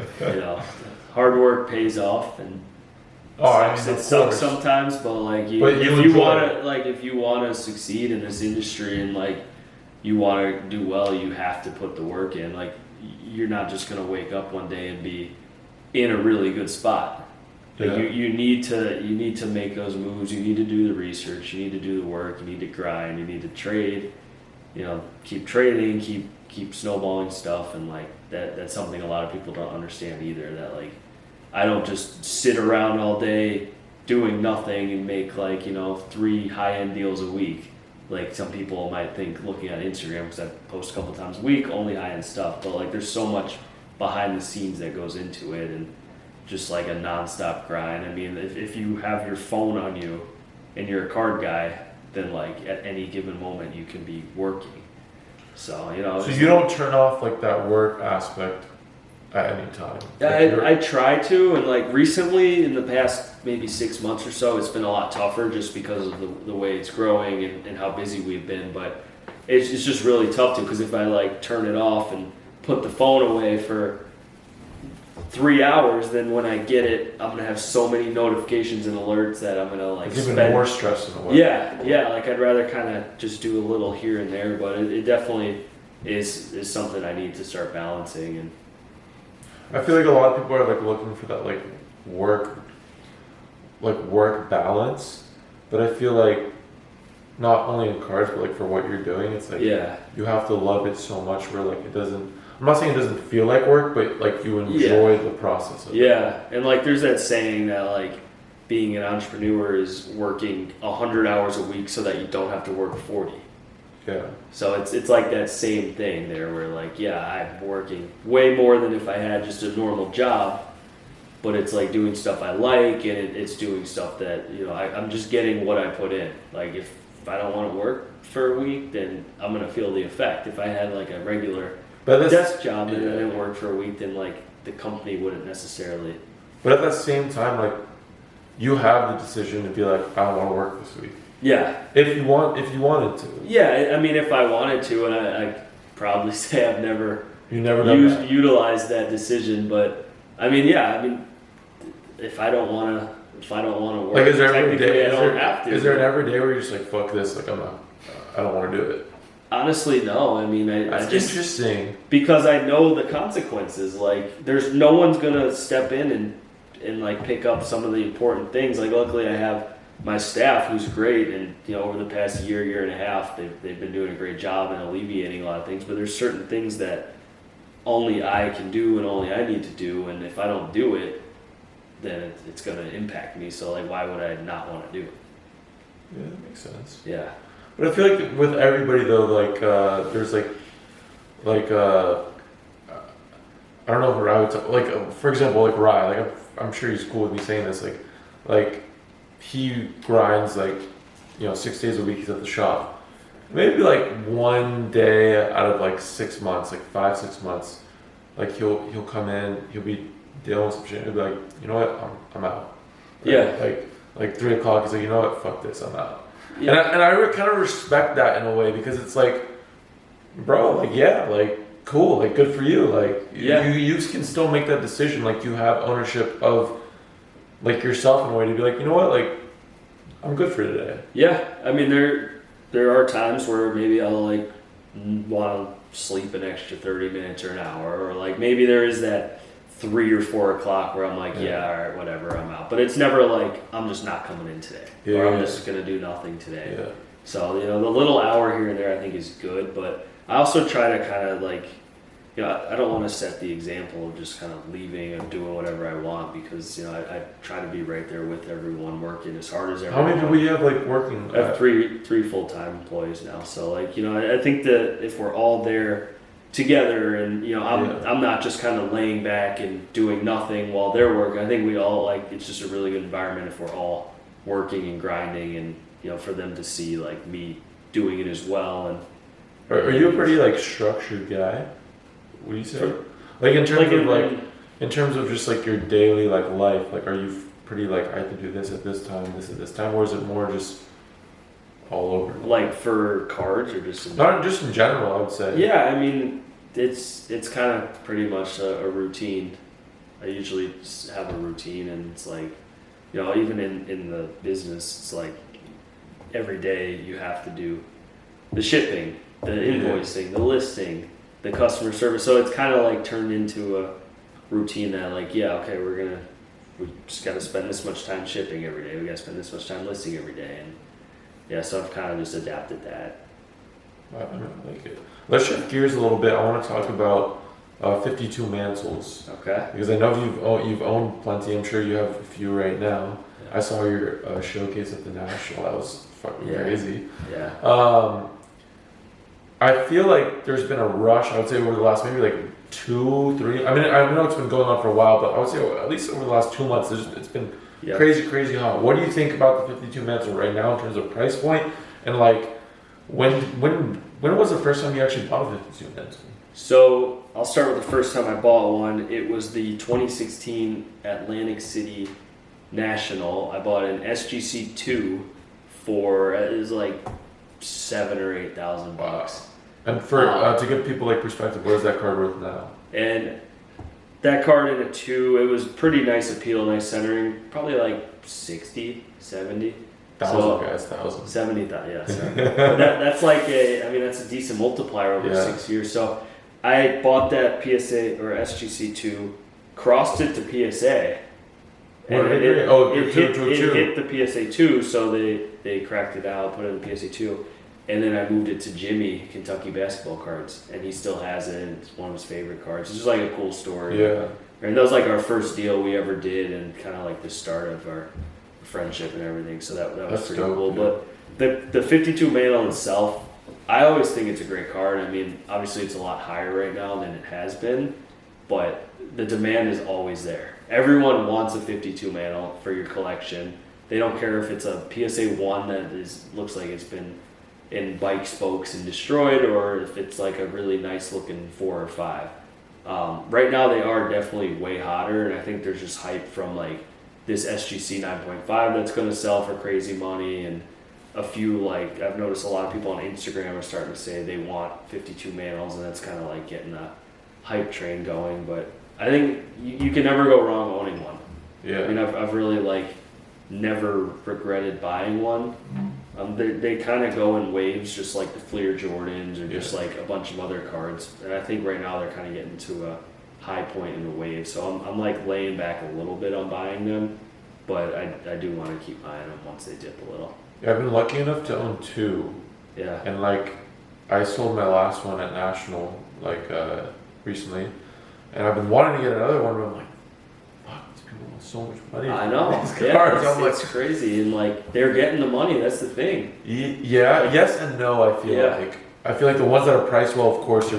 hard work pays off, and it sucks sometimes. But like, if you want to succeed in this industry and like you want to do well, you have to put the work in. Like, you're not just gonna wake up one day and be in a really good spot. Like you need to make those moves. You need to do the research. You need to do the work. You need to grind. You need to trade. Keep trading. Keep snowballing stuff. And like that's something a lot of people don't understand either. That like I don't just sit around all day doing nothing and make like 3 high-end deals a week. Like some people might think looking at Instagram, because I post a couple times a week, only high-end stuff. But like there's so much behind the scenes that goes into it, and just like a non-stop grind. I mean, if you have your phone on you and you're a card guy, then like at any given moment you can be working. So So you don't turn off like that work aspect at any time? I try to, and like recently in the past maybe 6 months or so, it's been a lot tougher just because of the way it's growing and how busy we've been. But it's just really tough to, because if I like turn it off and put the phone away for 3 hours, then when I get it, I'm gonna have so many notifications and alerts that I'm gonna like it's even more stress in a way. Yeah. Like I'd rather kind of just do a little here and there, but it definitely is something I need to start balancing. And I feel like a lot of people are like looking for that like work balance, but I feel like not only in cards but like for what you're doing, it's like you have to love it so much where like it doesn't. I'm not saying it doesn't feel like work, but like you enjoy the process of it. Yeah, and like there's that saying that like being an entrepreneur is working 100 hours a week so that you don't have to work 40. Yeah. So it's like that same thing there where like, I'm working way more than if I had just a normal job, but it's like doing stuff I like, and it's doing stuff that, I'm just getting what I put in. Like if I don't want to work for a week, then I'm going to feel the effect. If I had like a regular desk job and I didn't work for a week, then like the company wouldn't necessarily. But at the same time, like you have the decision to be like, I don't want to work this week. Yeah. If you wanted to. Yeah, I mean, if I wanted to, and I probably say I've never utilized that decision, but I mean, if I don't want to work, like, is there every day? I don't have to. Is there an every day where you're just like, fuck this, like I don't want to do it? Honestly, no. I mean, that's interesting, because I know the consequences. Like, there's no one's gonna step in and like pick up some of the important things. Like, luckily, I have my staff who's great, and over the past year and a half, they've been doing a great job in alleviating a lot of things. But there's certain things that only I can do and only I need to do, and if I don't do it, then it's going to impact me. So like, why would I not want to do it? Yeah, that makes sense. Yeah. But I feel like with everybody though, like there's like I don't know if Rye would like for example, like Rye, like I'm sure he's cool with me saying this, like he grinds like 6 days a week. He's at the shop. Maybe like one day out of like 6 months, like 5-6 months, like he'll come in, he'll be dealing with some shit. He'll be like, you know what, I'm out. Right? Yeah. Like 3 o'clock. He's like, you know what, fuck this, I'm out. Yeah. And I kind of respect that in a way because it's like, bro, like yeah, like cool, like good for you. Like you can still make that decision. Like you have ownership of like yourself in a way to be like, you know what, like I'm good for today. Yeah. I mean, there are times where maybe I'll like want to sleep an extra 30 minutes or an hour, or like maybe there is that 3 or 4 o'clock where I'm like, yeah, all right, whatever, I'm out. But it's never like I'm just not coming in today, or I'm just gonna do nothing today. Yeah. So the little hour here and there I think is good, but I also try to kind of like, I don't want to set the example of just kind of leaving and doing whatever I want, because I try to be right there with everyone, working as hard as everyone. How many do we have like working? I have three full-time employees now, so like I think that if we're all there together, and I'm not just kind of laying back and doing nothing while they're working. I think we all like, it's just a really good environment if we're all working and grinding, and for them to see like me doing it as well. And are you a pretty like structured guy? What do you say? Like in terms of in terms of just like your daily like life, like are you pretty like I have to do this at this time, this at this time, or is it more just all over? Like for cards or just not just in general, I would say. Yeah, I mean it's kind of pretty much a routine. I usually just have a routine, and it's like even in the business, it's like every day you have to do the shipping, the invoicing, the listing, the customer service. So it's kind of like turned into a routine that like, okay, we just got to spend this much time shipping every day. We got to spend this much time listing every day. And so I've kind of just adapted that. I like it. Let's shift gears a little bit. I want to talk about 52 mantles. Okay. Because I know you've owned plenty. I'm sure you have a few right now. Yeah. I saw your showcase at the National. That was fucking crazy. Yeah. I feel like there's been a rush, I would say, over the last maybe like 2-3. I mean, I know it's been going on for a while, but I would say at least over the last 2 months, it's been crazy hot. What do you think about the 52 mantle right now in terms of price point? And like, when was the first time you actually bought a 52 mantle? So I'll start with the first time I bought one. It was the 2016 Atlantic City National. I bought an SGC 2 for it was like $7,000 or $8,000. And for to give people like perspective, what is that card worth now? And that card in a 2, it was pretty nice appeal, nice centering, probably like 60, 70. 1,000. 70,000, yeah. But that's like that's a decent multiplier over 6 years. So I bought that PSA or SGC 2, crossed it to PSA. And it hit the PSA 2, so they cracked it out, put it in the PSA 2. And then I moved it to Jimmy, Kentucky basketball cards, and he still has it. It's one of his favorite cards. It's just like a cool story. Yeah. And that was like our first deal we ever did, and kind of like the start of our friendship and everything. So that was pretty cool. Yeah. But the 52 mantle itself, I always think it's a great card. I mean, obviously it's a lot higher right now than it has been, but the demand is always there. Everyone wants a 52 mantle for your collection. They don't care if it's a PSA 1 that looks like it's been in bike spokes and destroyed, or if it's like a really nice looking 4 or 5. Right now they are definitely way hotter, and I think there's just hype from like this SGC 9.5 that's going to sell for crazy money, and a few like I've noticed a lot of people on Instagram are starting to say they want 52 mantles, and that's kind of like getting the hype train going. But I think you can never go wrong owning one. Yeah. I mean, I've really like never regretted buying one. They kind of go in waves, just like the Fleer Jordans or just like a bunch of other cards. And I think right now they're kind of getting to a high point in the wave. So I'm like laying back a little bit on buying them, but I do want to keep buying them once they dip a little. Yeah, I've been lucky enough to own 2. Yeah. And like, I sold my last one at National like recently, and I've been wanting to get another one, but I'm like, fuck, these people so much money. I know. These Yeah, cards. I'm like, it's crazy, and like they're getting the money. That's the thing. yeah, yes and no. I feel like the ones that are priced well, of course,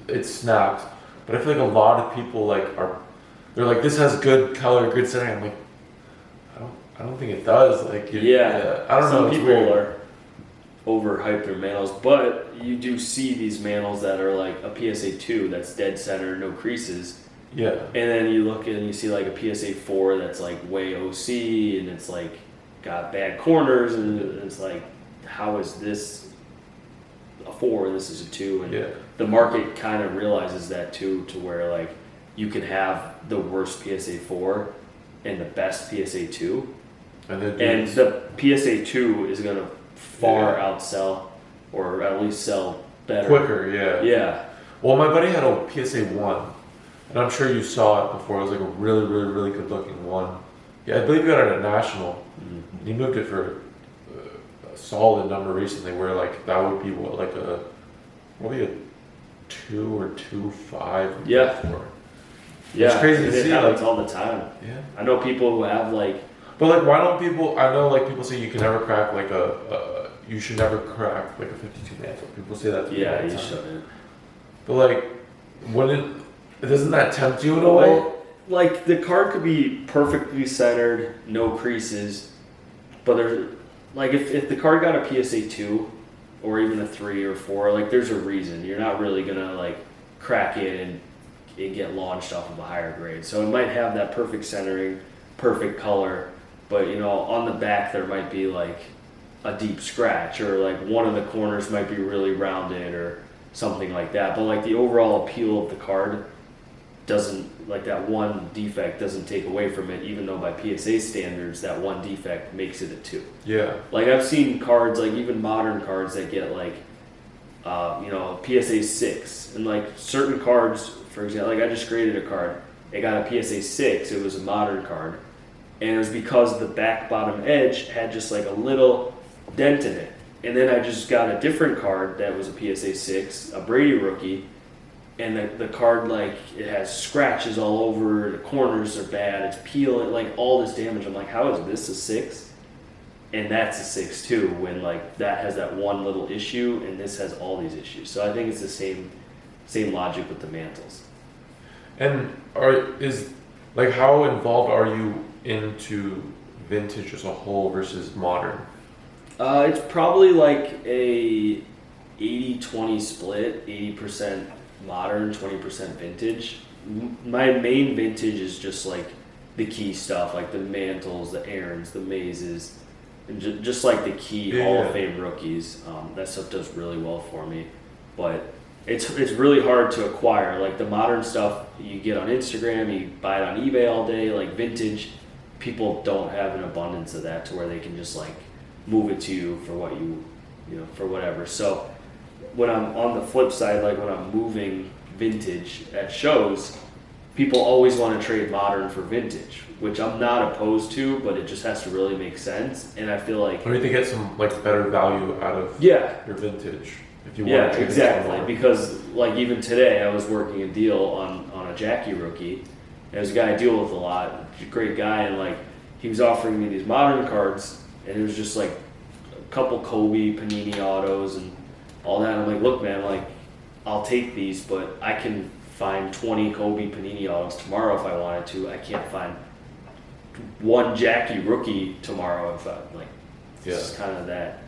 it's snapped. But I feel like a lot of people they're like, this has good color, good centering. I'm like, I don't think it does. Like, I don't know. Some people are overhyped their mantles, but you do see these mantles that are like a PSA 2 that's dead center, no creases. Yeah. And then you look and you see like a PSA 4 that's like way OC and it's like got bad corners, and it's like, how is this a 4? This is a 2. And the market kind of realizes that too, to where like you can have the worst PSA 4 and the best PSA 2. And the PSA 2 is going to far outsell, or at least sell better. Quicker, yeah. Yeah. Well, my buddy had a PSA 1, and I'm sure you saw it before. It was like a really, really, really good looking one. Yeah, I believe he got it at National. Mm-hmm. He moved it for a solid number recently, where like that would be probably a 2 or 2.5. Yeah. It's crazy to see. It happens all the time. Yeah. I know people who have like. But like, why don't people? I know like people say you can never crack like you should never crack like a 52 mantle. People say that to me all the Yeah, you time. shouldn't. But like, doesn't that tempt you in a way? Like the card could be perfectly centered, no creases, but there's like if the card got a PSA 2 or even a 3 or 4, like there's a reason. You're not really gonna like crack it and get launched off of a higher grade. So it might have that perfect centering, perfect color, but on the back there might be like a deep scratch, or like one of the corners might be really rounded or something like that. But like the overall appeal of the card doesn't, like that one defect doesn't take away from it, even though by PSA standards that one defect makes it a 2. Yeah. Like I've seen cards, like even modern cards that get like PSA 6, and like certain cards, for example, like I just graded a card, it got a PSA 6, it was a modern card, and it was because the back bottom edge had just like a little dent in it. And then I just got a different card that was a PSA 6, a Brady rookie, and the card, like, it has scratches all over, the corners are bad, it's peeling, like all this damage. I'm like, how is this a 6? And that's a 6 too, when like that has that one little issue and this has all these issues. So I think it's the same logic with the mantles. And how involved are you into vintage as a whole versus modern? It's probably like a 80-20 split, 80% modern, 20% vintage. My main vintage is just like the key stuff, like the mantles, the Aarons, the mazes, and just like the key Hall of Fame rookies. That stuff does really well for me, but it's really hard to acquire. Like the modern stuff you get on Instagram, you buy it on eBay all day. Like vintage, people don't have an abundance of that to where they can just like move it to you for what for whatever. So when I'm on the flip side, like when I'm moving vintage at shows, people always want to trade modern for vintage, which I'm not opposed to, but it just has to really make sense. And I feel like I mean, to get some like better value out of your vintage. If you want to trade exactly. Because like even today, I was working a deal on a Jackie rookie. There's a guy I deal with a lot, a great guy, and like he was offering me these modern cards, and it was just like a couple Kobe Panini autos and all that. I'm like, look, man, like I'll take these, but I can find 20 Kobe Panini autos tomorrow if I wanted to. I can't find one Jackie rookie tomorrow if I like. It's kind of that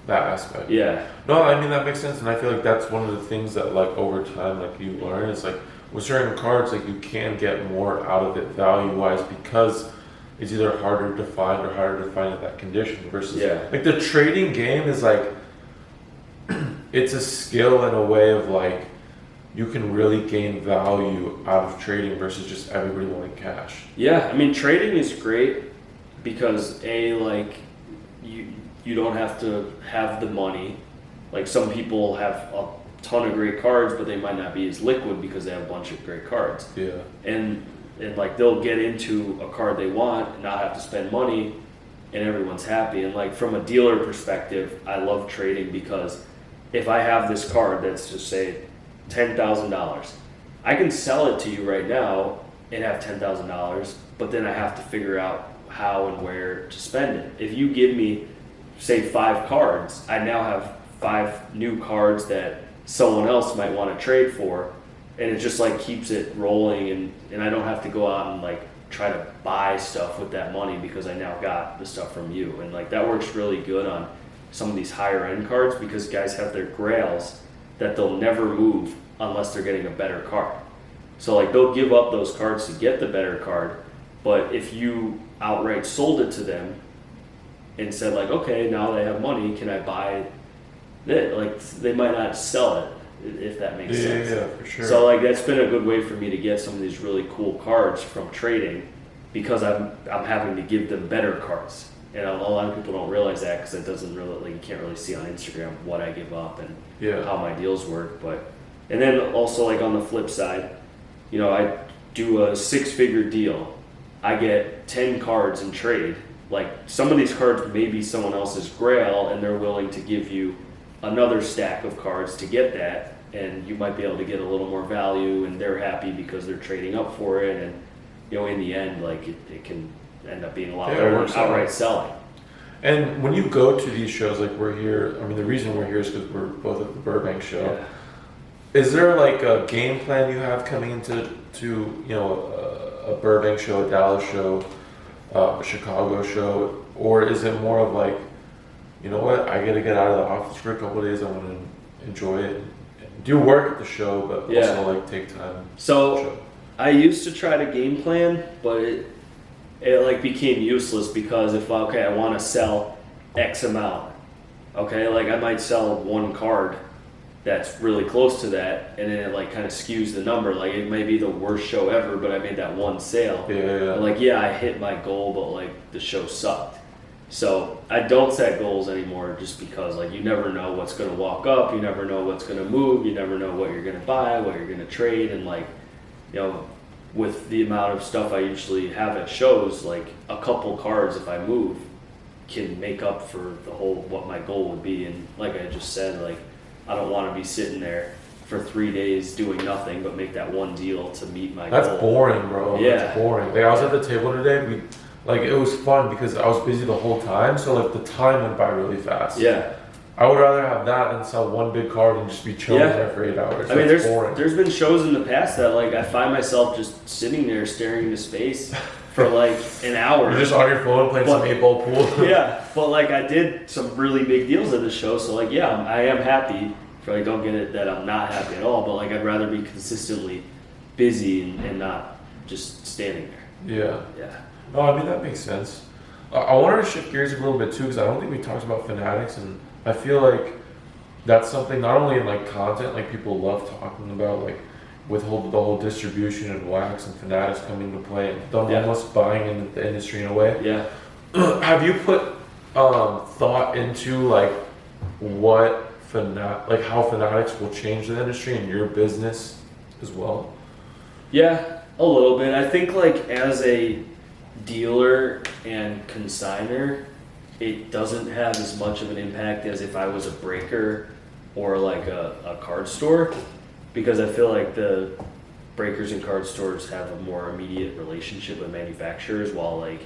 aspect. Yeah. No, I mean that makes sense, and I feel like that's one of the things that like over time, like you learn, is like with certain cards, like you can get more out of it value wise because it's either harder to find or harder to find at that condition versus like the trading game is like it's a skill in a way of like you can really gain value out of trading versus just everybody wanting cash. Yeah, I mean trading is great because like you don't have to have the money. Like some people have a ton of great cards, but they might not be as liquid because they have a bunch of great cards. Yeah. And like they'll get into a card they want and not have to spend money and everyone's happy. And like from a dealer perspective, I love trading because if I have this card that's just say $10,000, I can sell it to you right now and have $10,000, but then I have to figure out how and where to spend it. If you give me, say, 5 cards, I now have 5 new cards that someone else might want to trade for, and it just like keeps it rolling, and I don't have to go out and like try to buy stuff with that money because I now got the stuff from you. And like that works really good on some of these higher end cards because guys have their grails that they'll never move unless they're getting a better card. So like they'll give up those cards to get the better card, but if you outright sold it to them and said like, okay, now they have money, can I buy it? Like they might not sell it, if that makes sense. Yeah, for sure. So like that's been a good way for me to get some of these really cool cards from trading because I'm having to give them better cards. And a lot of people don't realize that because it doesn't really, like, you can't really see on Instagram what I give up and how my deals work. But and then also like on the flip side, you know, I do a 6-figure deal. I get 10 cards in trade. Like some of these cards may be someone else's grail and they're willing to give you another stack of cards to get that, and you might be able to get a little more value and they're happy because they're trading up for it, and you know in the end like it can end up being a lot better than outright selling. And when you go to these shows, like we're here, I mean the reason we're here is because we're both at the Burbank show. Yeah. Is there like a game plan you have coming into you know a Burbank show, a Dallas show, a Chicago show, or is it more of like, you know what, I gotta get out of the office for a couple of days, I want to enjoy it, do work at the show, but also like take time. So I used to try to game plan, but it like became useless because if I want to sell X amount, okay, like I might sell 1 card that's really close to that, and then it like kind of skews the number. Like it may be the worst show ever, but I made that 1 sale. Yeah. Like I hit my goal, but like the show sucked. So I don't set goals anymore just because like you never know what's going to walk up, you never know what's going to move, you never know what you're going to buy, what you're going to trade, and like, you know, with the amount of stuff I usually have at shows, like a couple cards if I move can make up for the whole what my goal would be. And like I just said, like I don't want to be sitting there for 3 days doing nothing but make that 1 deal to meet my goal. That's boring, bro. Yeah. That's boring. Like I was at the table today, like it was fun because I was busy the whole time, so like the time went by really fast. Yeah. I would rather have that than sell 1 big card and just be chilling there for 8 hours. I mean, That's boring. there's been shows in the past that like I find myself just sitting there staring into space for like an hour. You're just on your phone playing some 8-ball pool. Yeah, but like I did some really big deals at the show, so like I am happy. For like don't get it that I'm not happy at all, but like I'd rather be consistently busy and not just standing there. Yeah. No, I mean that makes sense. I wanted to shift gears a little bit too because I don't think we talked about Fanatics, and I feel like that's something not only in like content, like people love talking about, like with the whole distribution and wax and Fanatics coming into play and them almost buying into the industry in a way. Yeah. Have you put thought into like what how Fanatics will change the industry and your business as well? Yeah, a little bit. I think like as a dealer and consigner, it doesn't have as much of an impact as if I was a breaker or like a card store, because I feel like the breakers and card stores have a more immediate relationship with manufacturers, while like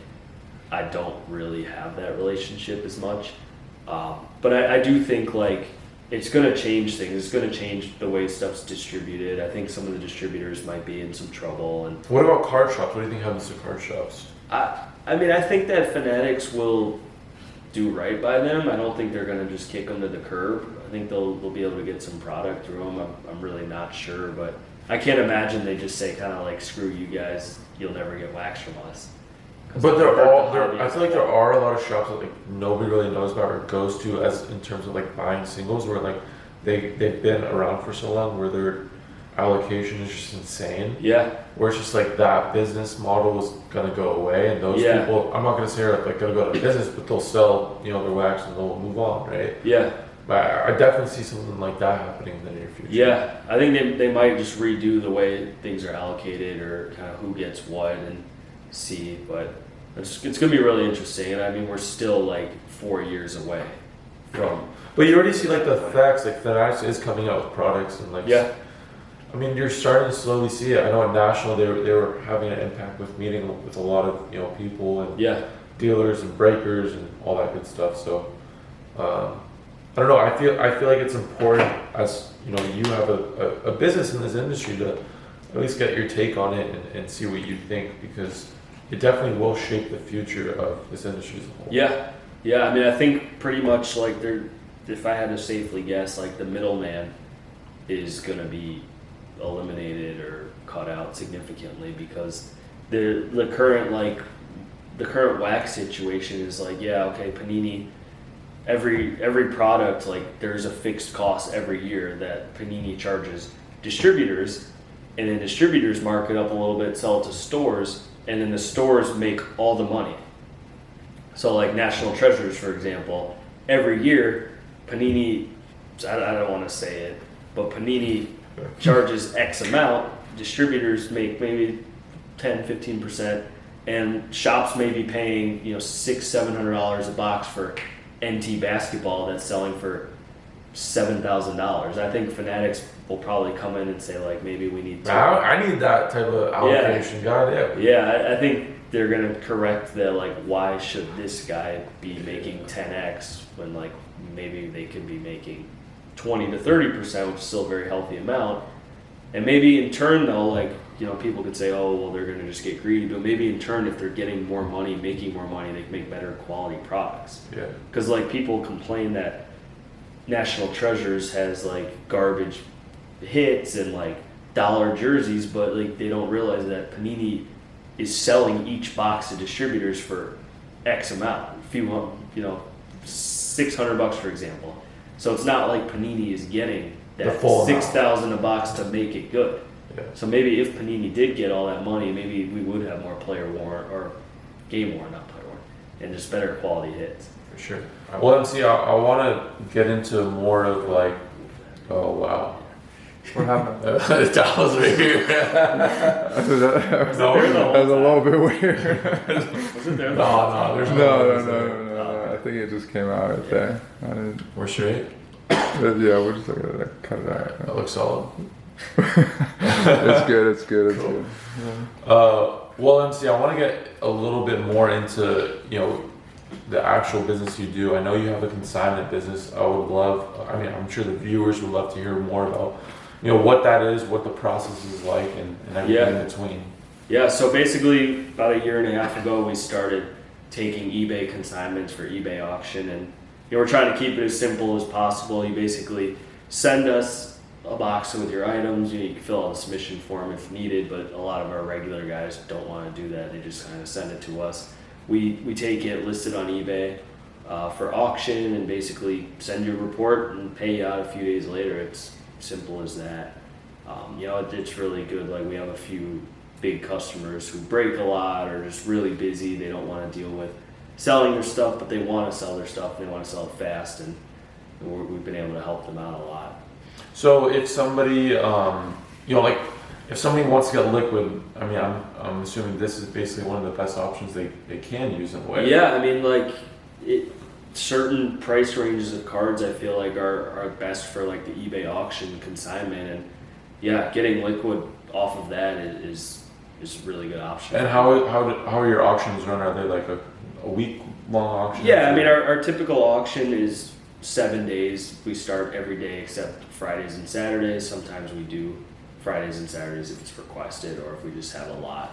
I don't really have that relationship as much. But I do think like it's going to change things. It's going to change the way stuff's distributed. I think some of the distributors might be in some trouble. And what about card shops? What do you think happens to card shops? I mean, I think that Fanatics will do right by them. I don't think they're going to just kick them to the curb. I think they'll be able to get some product through them. I'm really not sure, but I can't imagine they just say kind of like, screw you guys, you'll never get wax from us. But I feel like there are a lot of shops that like nobody really knows about or goes to as in terms of like buying singles, where like they've been around for so long where their allocation is just insane. Yeah. Where it's just like that business model is gonna go away, and those people, I'm not gonna say are like gonna go out of business, but they'll sell, you know, their wax and they'll move on, right? Yeah. But I definitely see something like that happening in the near future. Yeah, I think they might just redo the way things are allocated or kind of who gets what and see, but it's going to be really interesting. And I mean, we're still like 4 years away from. But you already see like the effects, like Fanatics is coming out with products and like I mean, you're starting to slowly see it. I know at National they were having an impact with meeting with a lot of people and dealers and breakers and all that good stuff. So I don't know. I feel like it's important as you have a business in this industry to at least get your take on it and see what you think, because it definitely will shape the future of this industry as a whole. Yeah. I mean, I think pretty much like if I had to safely guess, like the middleman is going to be eliminated or cut out significantly, because the current wax situation is like, Panini, every product, like there's a fixed cost every year that Panini charges distributors, and then distributors mark it up a little bit, sell it to stores, and then the stores make all the money. So like National Treasures, for example, every year Panini, I don't want to say it, but Panini charges X amount, distributors make maybe 10-15%, and shops may be paying $600-700 a box for NT basketball that's selling for $7,000. I think Fanatics will probably come in and say, like, maybe we need to. I need that type of allocation. I think they're gonna correct the, like, why should this guy be making 10x when, like, maybe they could be making 20-30%, which is still a very healthy amount. And maybe in turn, though, like, people could say, oh, well, they're gonna just get greedy, but maybe in turn, if they're getting more money, making more money, they can make better quality products. Yeah. Because, like, people complain that National Treasures has, like, garbage hits and, like, dollar jerseys, but, like, they don't realize that Panini is selling each box to distributors for X amount, $600, for example. So it's not like Panini is getting that $6,000 a box to make it good. Yeah. So maybe if Panini did get all that money, maybe we would have more player warrant or game warrant, not player warrant, and just better quality hits. For sure. Well, MC, I want to get into more of like, oh wow. What happened? Dallas right here. That was a little bit weird. Was it there? No, there's no. I think it just came out right there. We're straight. Yeah, we're just gonna cut it out. That looks solid. It's good. Cool. Well, MC, I want to get a little bit more into the actual business you do. I know you have a consignment business. I'm sure the viewers would love to hear more about what that is, what the process is like, and everything in between. Yeah, so basically about a year and a half ago, we started taking eBay consignments for eBay auction, and we're trying to keep it as simple as possible. You basically send us a box with your items. You can fill out a submission form if needed, but a lot of our regular guys don't want to do that. They just kind of send it to us. We take it, list it on eBay for auction, and basically send you a report and pay you out a few days later. It's simple as that. It's really good. Like, we have a few big customers who break a lot or just really busy. They don't want to deal with selling their stuff, but they want to sell their stuff and they want to sell it fast, and we've been able to help them out a lot. So if somebody, if somebody wants to get liquid, I mean, I'm assuming this is basically one of the best options they can use in a way. Yeah, I mean, like, certain price ranges of cards I feel like are best for, like, the eBay auction consignment, and getting liquid off of that is a really good option. And how are your auctions run? Are they like a week long auction? Yeah, I mean, our typical auction is 7 days. We start every day except Fridays and Saturdays. Sometimes we do Fridays and Saturdays if it's requested or if we just have a lot.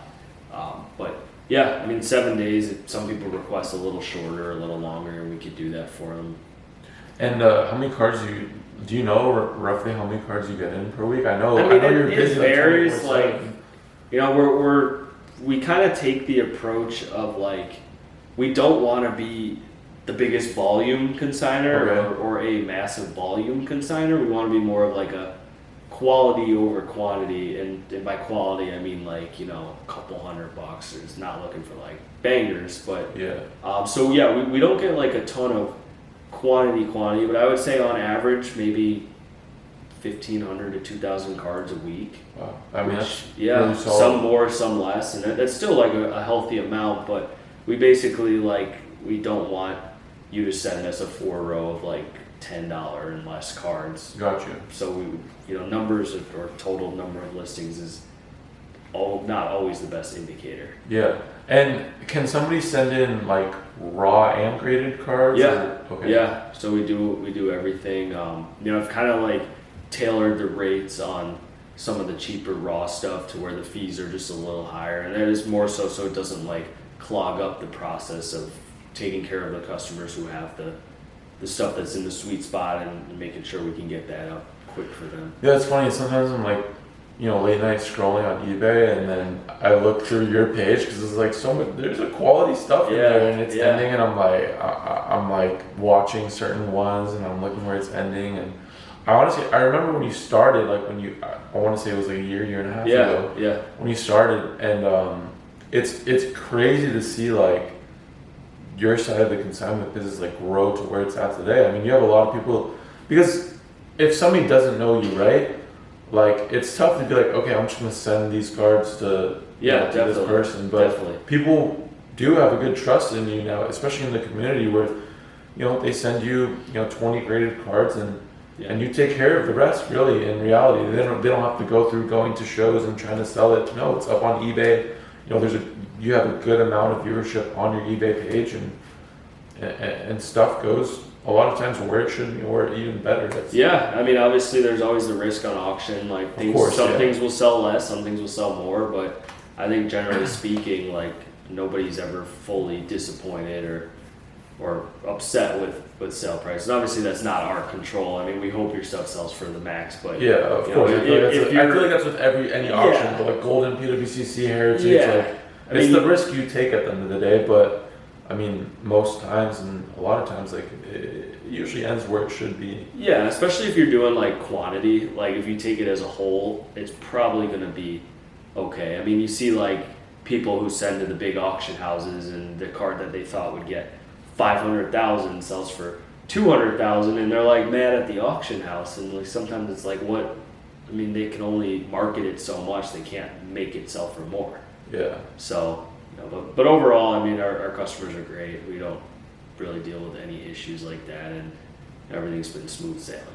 But yeah, I mean, 7 days. Some people request a little shorter, a little longer, and we could do that for them. And how many cards do you know roughly how many cards you get in per week? I know you're busy. It varies. Like, we kind of take the approach of, like, we don't want to be the biggest volume consigner or a massive volume consigner. We want to be more of like a quality over quantity, and by quality I mean, like, a couple $100 boxes, not looking for like bangers, but we don't get like a ton of quantity, but I would say on average maybe 1,500 to 2,000 cards a week. Wow. I mean, that's really solid. Some more, some less, and that's still like a healthy amount, but we basically, like, we don't want you to send us a 4-row of like $10 and less cards. Gotcha. So we, numbers or total number of listings is not always the best indicator. Yeah. And can somebody send in like raw and graded cards? Yeah. Okay. Yeah. So we do everything. I've kind of like tailored the rates on some of the cheaper raw stuff to where the fees are just a little higher, and that is more so it doesn't like clog up the process of taking care of the customers who have the stuff that's in the sweet spot and making sure we can get that up quick for them. Yeah, it's funny. Sometimes I'm like, late night scrolling on eBay, and then I look through your page because it's like so much. There's a quality stuff in there, and it's ending, and I'm like watching certain ones, and I'm looking where it's ending, and I remember when you started, like I want to say it was like a year and a half ago. Yeah. When you started, and it's crazy to see like your side of the consignment business like grow to where it's at today. I mean, you have a lot of people, because if somebody doesn't know you, right? Like it's tough to be like, okay, I'm just gonna send these cards to to this person, but people do have a good trust in you now, especially in the community where they send you 20 graded cards and you take care of the rest. Really, in reality, they don't have to go through going to shows and trying to sell it. No, it's up on eBay. You have a good amount of viewership on your eBay page, and stuff goes a lot of times where it should be, or even better. I mean, obviously there's always the risk on auction. Like things will sell less, some things will sell more, but I think generally speaking, like nobody's ever fully disappointed or upset with sale prices. Obviously that's not our control. I mean, we hope your stuff sells for the max, but of course. I feel like that's with any auction, but like Golden, PWCC, Heritage, it's the risk you take at the end of the day. But I mean, most times and a lot of times, like it usually ends where it should be. Yeah, especially if you're doing like quantity. Like if you take it as a whole, it's probably going to be okay. I mean, you see like people who send to the big auction houses, and the card that they thought would get 500,000 sells for 200,000, and they're like mad at the auction house. And like sometimes it's like, what? I mean, they can only market it so much; they can't make it sell for more. Yeah. So. But overall, I mean, our customers are great. We don't really deal with any issues like that, and everything's been smooth sailing.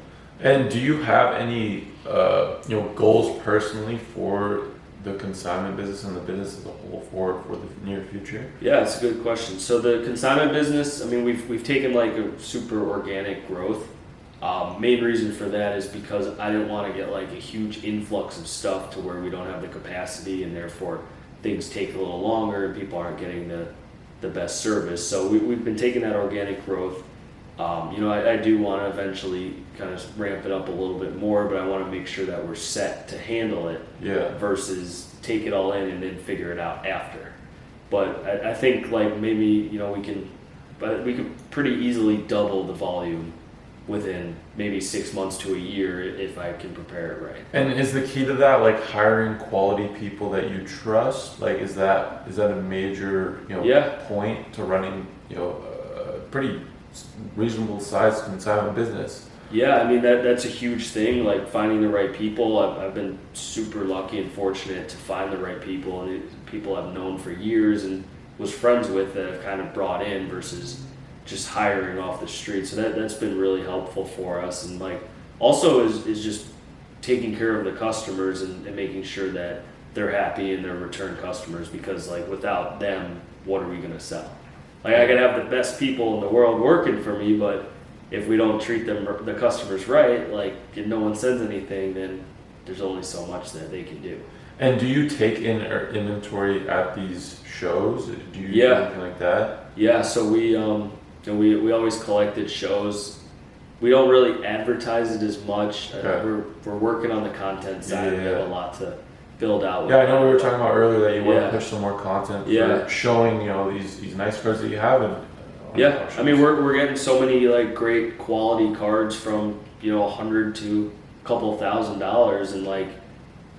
And do you have any goals personally for the consignment business and the business as a whole for the near future? Yeah, it's a good question. So the consignment business, I mean, we've taken like a super organic growth. Main reason for that is because I didn't want to get like a huge influx of stuff to where we don't have the capacity, and therefore things take a little longer and people aren't getting the best service. So we've been taking that organic growth. I do want to eventually kind of ramp it up a little bit more, but I want to make sure that we're set to handle it versus take it all in and then figure it out after. But I think like maybe, we could pretty easily double the volume within maybe 6 months to a year if I can prepare it right. And is the key to that like hiring quality people that you trust? Like is that a major point to running a pretty reasonable sized consignment business? Yeah, I mean that's a huge thing. Like finding the right people. I've been super lucky and fortunate to find the right people, and people I've known for years and was friends with that I've kind of brought in versus just hiring off the street. So that's been really helpful for us. And like also is just taking care of the customers and making sure that they're happy and they're return customers, because like without them, what are we going to sell? Like I could have the best people in the world working for me, but if we don't treat the customers right, like if no one sends anything, then there's only so much that they can do. And do you take in inventory at these shows? Do you do anything like that? Yeah, so we always collect at shows. We don't really advertise it as much. We're working on the content side. We have a lot to build out. I know we were talking about earlier that you want to push some more content for showing these nice cards that you have. I mean we're getting so many like great quality cards from $100 to a couple $1,000, and like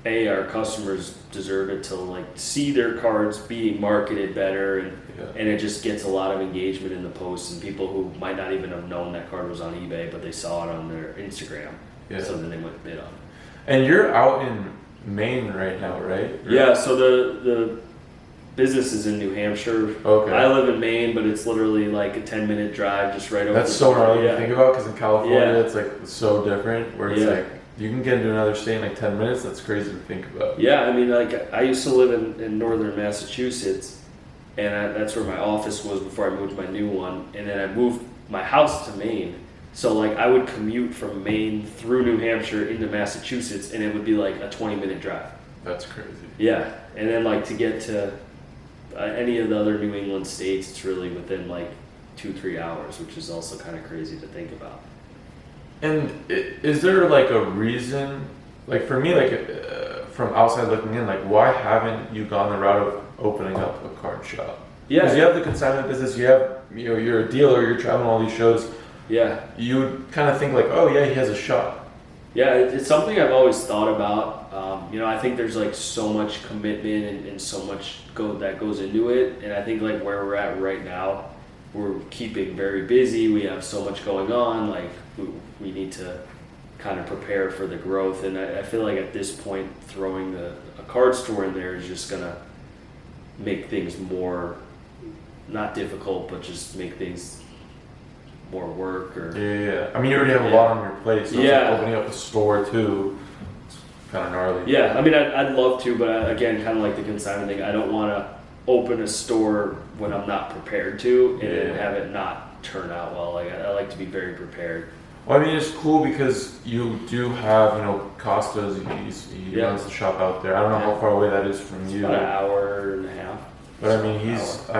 our customers deserve it to like see their cards being marketed better, and it just gets a lot of engagement in the posts, and people who might not even have known that card was on eBay, but they saw it on their Instagram, so then they went and bid on it. And you're out in Maine right now, right? Yeah, so the business is in New Hampshire. Okay. I live in Maine, but it's literally like a 10-minute drive just right over. That's so gnarly to think about, because in California Yeah. it's like so different, where it's Yeah. like you can get into another state in like 10 minutes. That's crazy to think about. Yeah, I mean, like I used to live in northern Massachusetts, and that's where my office was before I moved to my new one, and then I moved my house to Maine. So like I would commute from Maine through New Hampshire into Massachusetts, and it would be like a 20-minute drive. That's crazy. Yeah, and then like to get to any of the other New England states, it's really within like 2-3 hours, which is also kind of crazy to think about. And is there like a reason, like for me, like from outside looking in, like why haven't you gone the route of opening up a card shop? Yeah, Because you have the consignment business, you have, you know, you're a dealer, you're traveling all these shows. yeah, You would kind of think like, oh yeah, he has a shop. yeah. It's something I've always thought about. You know, I think there's like so much commitment and so much that goes into it, and I think like where we're at right now, we're keeping very busy. We have so much going on. Like we need to kind of prepare for the growth, and I feel like at this point, throwing a card store in there is just gonna make things more, not difficult, but just make things more work. Or Yeah. I mean, you already have a lot on your plate, so it's Yeah. like opening up a store too. It's kind of gnarly. yeah, I mean, I'd love to, but again, kind of like the consignment thing, I don't want to open a store when I'm not prepared to, and then Yeah. have it not turn out well. Like I like to be very prepared. Well, I mean, it's cool because you do have, you know, Costa's. He Yeah. runs the shop out there. I don't know how far away that is from you. About an hour and a half. But I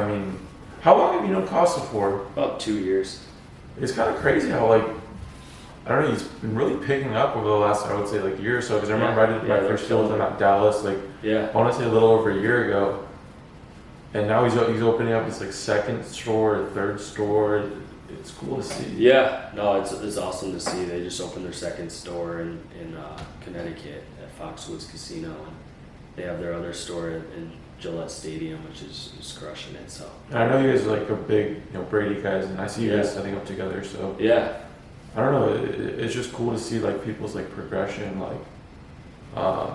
mean, how long have you known Costa for? About 2 years. It's kind of crazy how, like, I don't know, he's been really picking up over the last, I would say, like, year or so. Because I remember I did my Yeah, first deal with him at Dallas, like, Yeah. I want to say a little over a year ago. And now he's opening up his, like, second store, or third store. It's cool to see. Yeah, no, it's awesome to see. They just opened their second store in Connecticut at Foxwoods Casino, and they have their other store in Gillette Stadium, which is crushing it. So And I know you guys are, like, a big, you know, Brady guys, and I see you guys Yeah. setting up together, so. yeah, I don't know. It's just cool to see like people's like progression. Like, I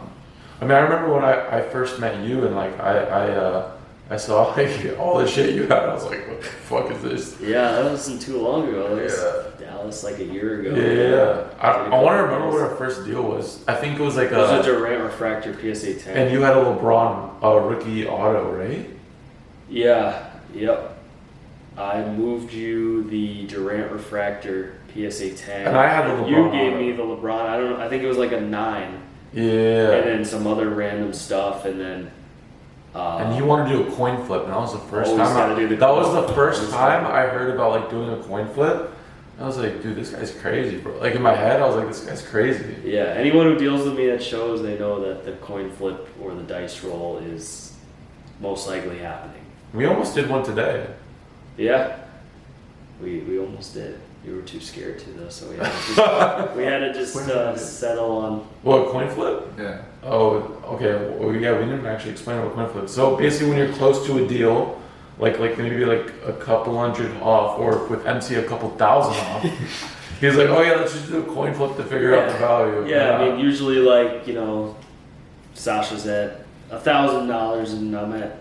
mean, I remember when I first met you, and like I saw like all the shit you had. I was like, what the fuck is this? yeah, that wasn't too long ago. That was Yeah. Dallas like a year ago. Yeah, I want to remember what our first deal was. I think it was like It was a Durant Refractor PSA 10. and you had a LeBron rookie auto, right? Yeah, yep. I moved you the Durant Refractor PSA 10. And I had the LeBron You gave auto. me the LeBron. I don't know. I think it was like a 9. Yeah. And then some other random stuff, and then. And you wanted to do a coin flip, and that was the first Always time. gotta do the That coin was the flip. first Always time gotta- I heard about like doing a coin flip. I was like, dude, this guy's crazy, bro. Like in my head, I was like, this guy's crazy. Yeah, anyone who deals with me at shows, they know that the coin flip or the dice roll is most likely happening. We almost did one today. Yeah, we almost did. You were too scared to though, so we had to just settle on. What, coin flip? Yeah. Oh, okay. Well, yeah, we didn't actually explain what coin flip. So basically, when you're close to a deal, like maybe like a couple hundred off, or with MC a couple thousand off, he's like, oh yeah, let's just do a coin flip to figure out the value. Yeah, I mean, usually like, you know, Sasha's at $1,000 and I'm at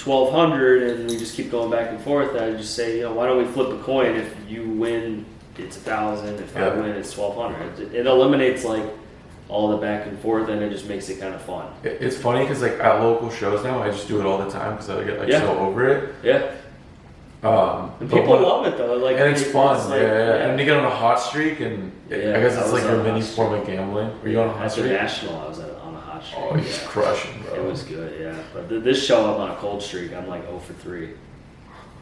1,200, and we just keep going back and forth. I just say, you know, why don't we flip a coin? If you win, it's 1,000. If I win, it's 1,200. It eliminates like all the back and forth, and it just makes it kind of fun. It's funny because like at local shows now, I just do it all the time because I get like so over it. Yeah. And people love it though. Like, and it's fun. like, yeah. And you get on a hot streak, and Yeah, I guess I it's was like on your a mini hot form of gambling. Were you on a hot At the streak? National, I was on a hot streak. Oh, he's crushing, bro. It was good, yeah. But this show, I'm on a cold streak. I'm like 0 for 3.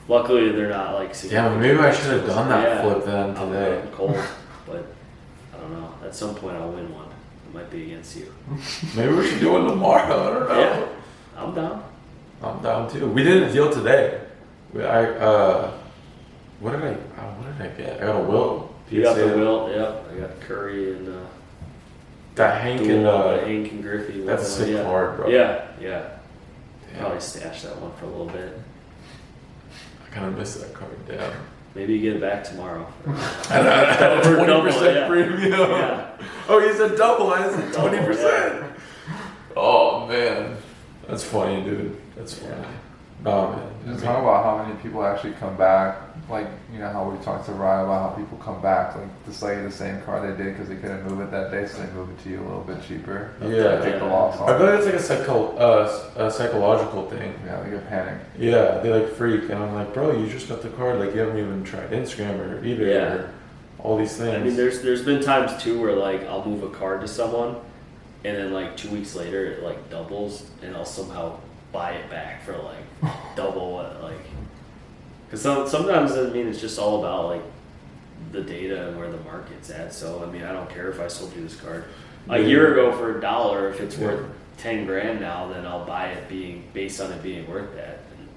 Luckily, they're not like. Yeah, but maybe I should have done that Yeah. flip then I'm today. cold, but I don't know. At some point, I'll win one. It might be against you. Maybe we should do one tomorrow. I don't know. Yeah, I'm down. I'm down too. We did a deal today. What did I get? I got a Will. You got the PSA. Wilt, yep. I got Curry and That Hank and Hank and Griffey. that's a sick yeah. card, bro. Yeah. Damn. Probably stash that one for a little bit. I kind of miss that card. Damn. Maybe you get it back tomorrow. And I had a Or double, 20% yeah. premium. Yeah. Oh, he said double. I said Double, 20%. Oh man, that's funny, dude. That's funny. Oh man. Just talk about how many people actually come back. Like, you know, how we talked to Ryan about how people come back, like, to sell you the same car they did because they couldn't move it that day, so they move it to you a little bit cheaper. Yeah. Take the loss I off. feel like it's like a psychological thing. Yeah, they get panicked. Yeah, they like freak, and I'm like, bro, you just got the card, like you haven't even tried Instagram or eBay or all these things. I mean, there's been times too where like I'll move a card to someone, and then like 2 weeks later it like doubles, and I'll somehow buy it back for like double what like. Because sometimes I mean it's just all about like the data and where the market's at. So I mean I don't care if I sold you this card a year ago for $1. If it's worth 10 grand now, then I'll buy it being based on it being worth that. And,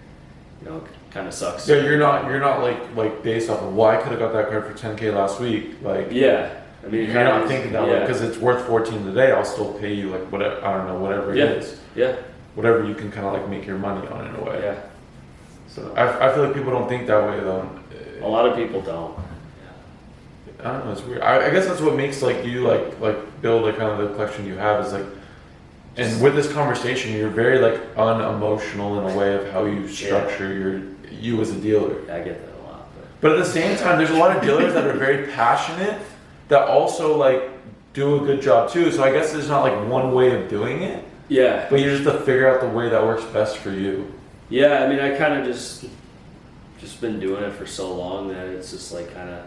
you know, it kind of sucks. Yeah, you're not like based off of, well, I could have got that card for 10K last week. Like Yeah, I mean you're not thinking that way because it's worth 14 today. I'll still pay you like whatever, I don't know, whatever it is. Yeah. Whatever you can kind of like make your money on in a way. Yeah. So I feel like people don't think that way though. A lot of people don't. I don't know, it's weird. I guess that's what makes like you like build like kind of the collection you have is like, and with this conversation, you're very like unemotional in a way of how you structure you as a dealer. Yeah, I get that a lot. But at the same time, there's a lot of dealers that are very passionate that also like do a good job too. So I guess there's not like one way of doing it. Yeah. But you just have to figure out the way that works best for you. Yeah, I mean, I kind of just been doing it for so long that it's just like kind of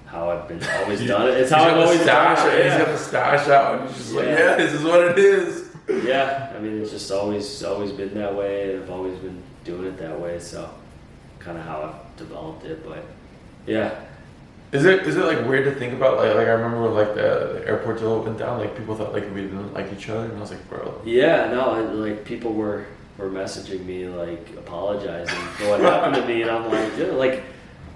how I've been always done it. It's how I've always done it. He's got the stash out, and he's just like, yeah, this is what it is. Yeah, I mean, it's just always been that way, and I've always been doing it that way. So, kind of how I've developed it. But yeah, is it like weird to think about? Like I remember when like the airport deal went down, like people thought like we didn't like each other, and I was like, bro. Yeah, no, like people were messaging me like apologizing for what happened to me, and I'm like, dude, like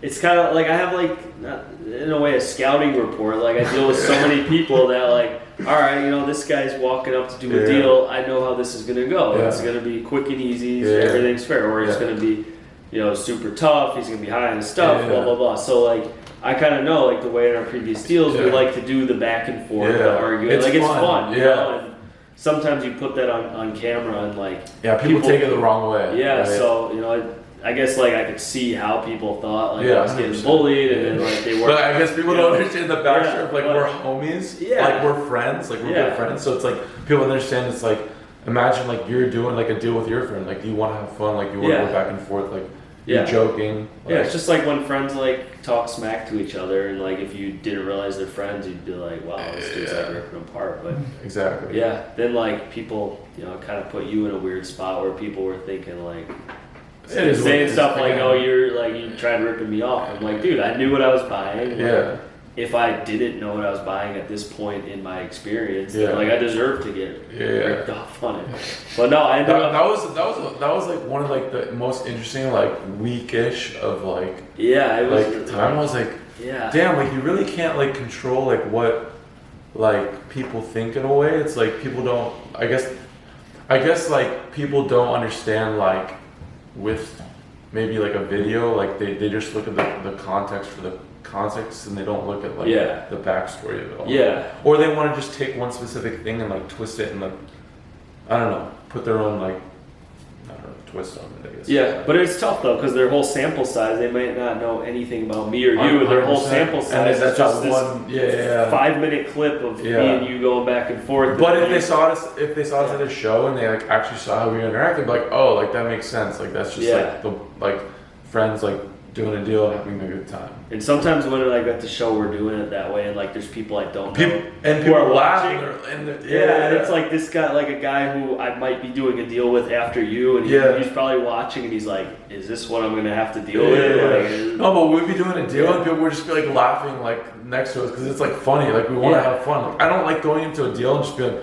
it's kind of like I have like not, in a way a scouting report. Like I deal with so many people that like, all right, you know, this guy's walking up to do a deal. I know how this is gonna go. Yeah. It's gonna be quick and easy. Everything's fair, or it's gonna be, you know, super tough. He's gonna be high on his stuff. Blah blah blah. So like, I kind of know like the way in our previous deals we like to do the back and forth, the arguing. It's fun. You know? And sometimes you put that on camera and like people take it the wrrong way. Yeah, right? So you know. I guess like I could see how people thought like I was getting 100%. bullied and then like they were. But I guess people don't understand the backstory of like but, we're homies, Yeah. like we're friends, like we're good friends. So it's like people understand. It's like imagine like you're doing like a deal with your friend, like you want to have fun, like you want to go back and forth, like you're joking. Like, it's just like when friends like talk smack to each other, and like if you didn't realize they're friends, you'd be like, wow, this dude's like ripping them apart. But exactly. Yeah, then like people, you know, kind of put you in a weird spot where people were thinking like. Saying stuff like, "Oh, you tried ripping me off." I'm like, dude, I knew what I was buying. Like, if I didn't know what I was buying at this point in my experience, then like I deserve to get ripped off on it. But no, I ended up. That was like one of like the most interesting like weekish of like it was like time. I was like, damn, like you really can't like control like what like people think in a way. It's like people don't. I guess like people don't understand like. With maybe like a video, like they just look at the context for the context and they don't look at like the backstory of it all. Yeah. Or they want to just take one specific thing and like twist it and like, I don't know, put their own like, I don't know, twist on it, I guess. Yeah, but it's tough though because their whole sample size, they might not know anything about me or you. Their whole sample size is just this 5-minute clip of me and you going back and forth. But if they saw us at a show and they like actually saw how we interacted, they'd be like, oh, like that makes sense. Like that's just like the like friends like doing a deal, having a good time. And sometimes when like at the show we're doing it that way, and like there's people I don't know and who people are laughing, and it's like this guy, like a guy who I might be doing a deal with after you, and he's probably watching, and he's like, "Is this what I'm gonna have to deal with?" Like, no, but we'd be doing a deal, and people would just be like laughing like next to us because it's like funny, like we want to have fun. Like I don't like going into a deal and just being,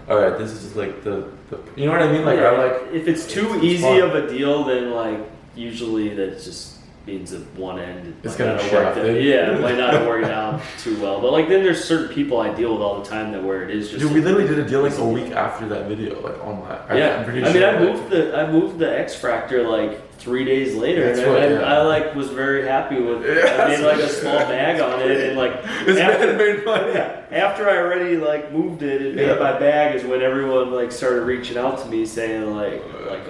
all right, this is like the you know what I mean? Like I like if it's too easy of a deal, then like usually that's just. means that one end It's might gonna not have worked out. shafted. Yeah, it might not have worked out too well. But like then there's certain people I deal with all the time that where it is just. Dude, we literally did a deal like a week after that video, like online. Yeah, I'm pretty I mean, sure I moved the X Fractor like 3 days later, That's and what, I like was very happy with. I made like a small bag on it, and like This man made money. after I already like moved it and made my bag is when everyone like started reaching out to me saying like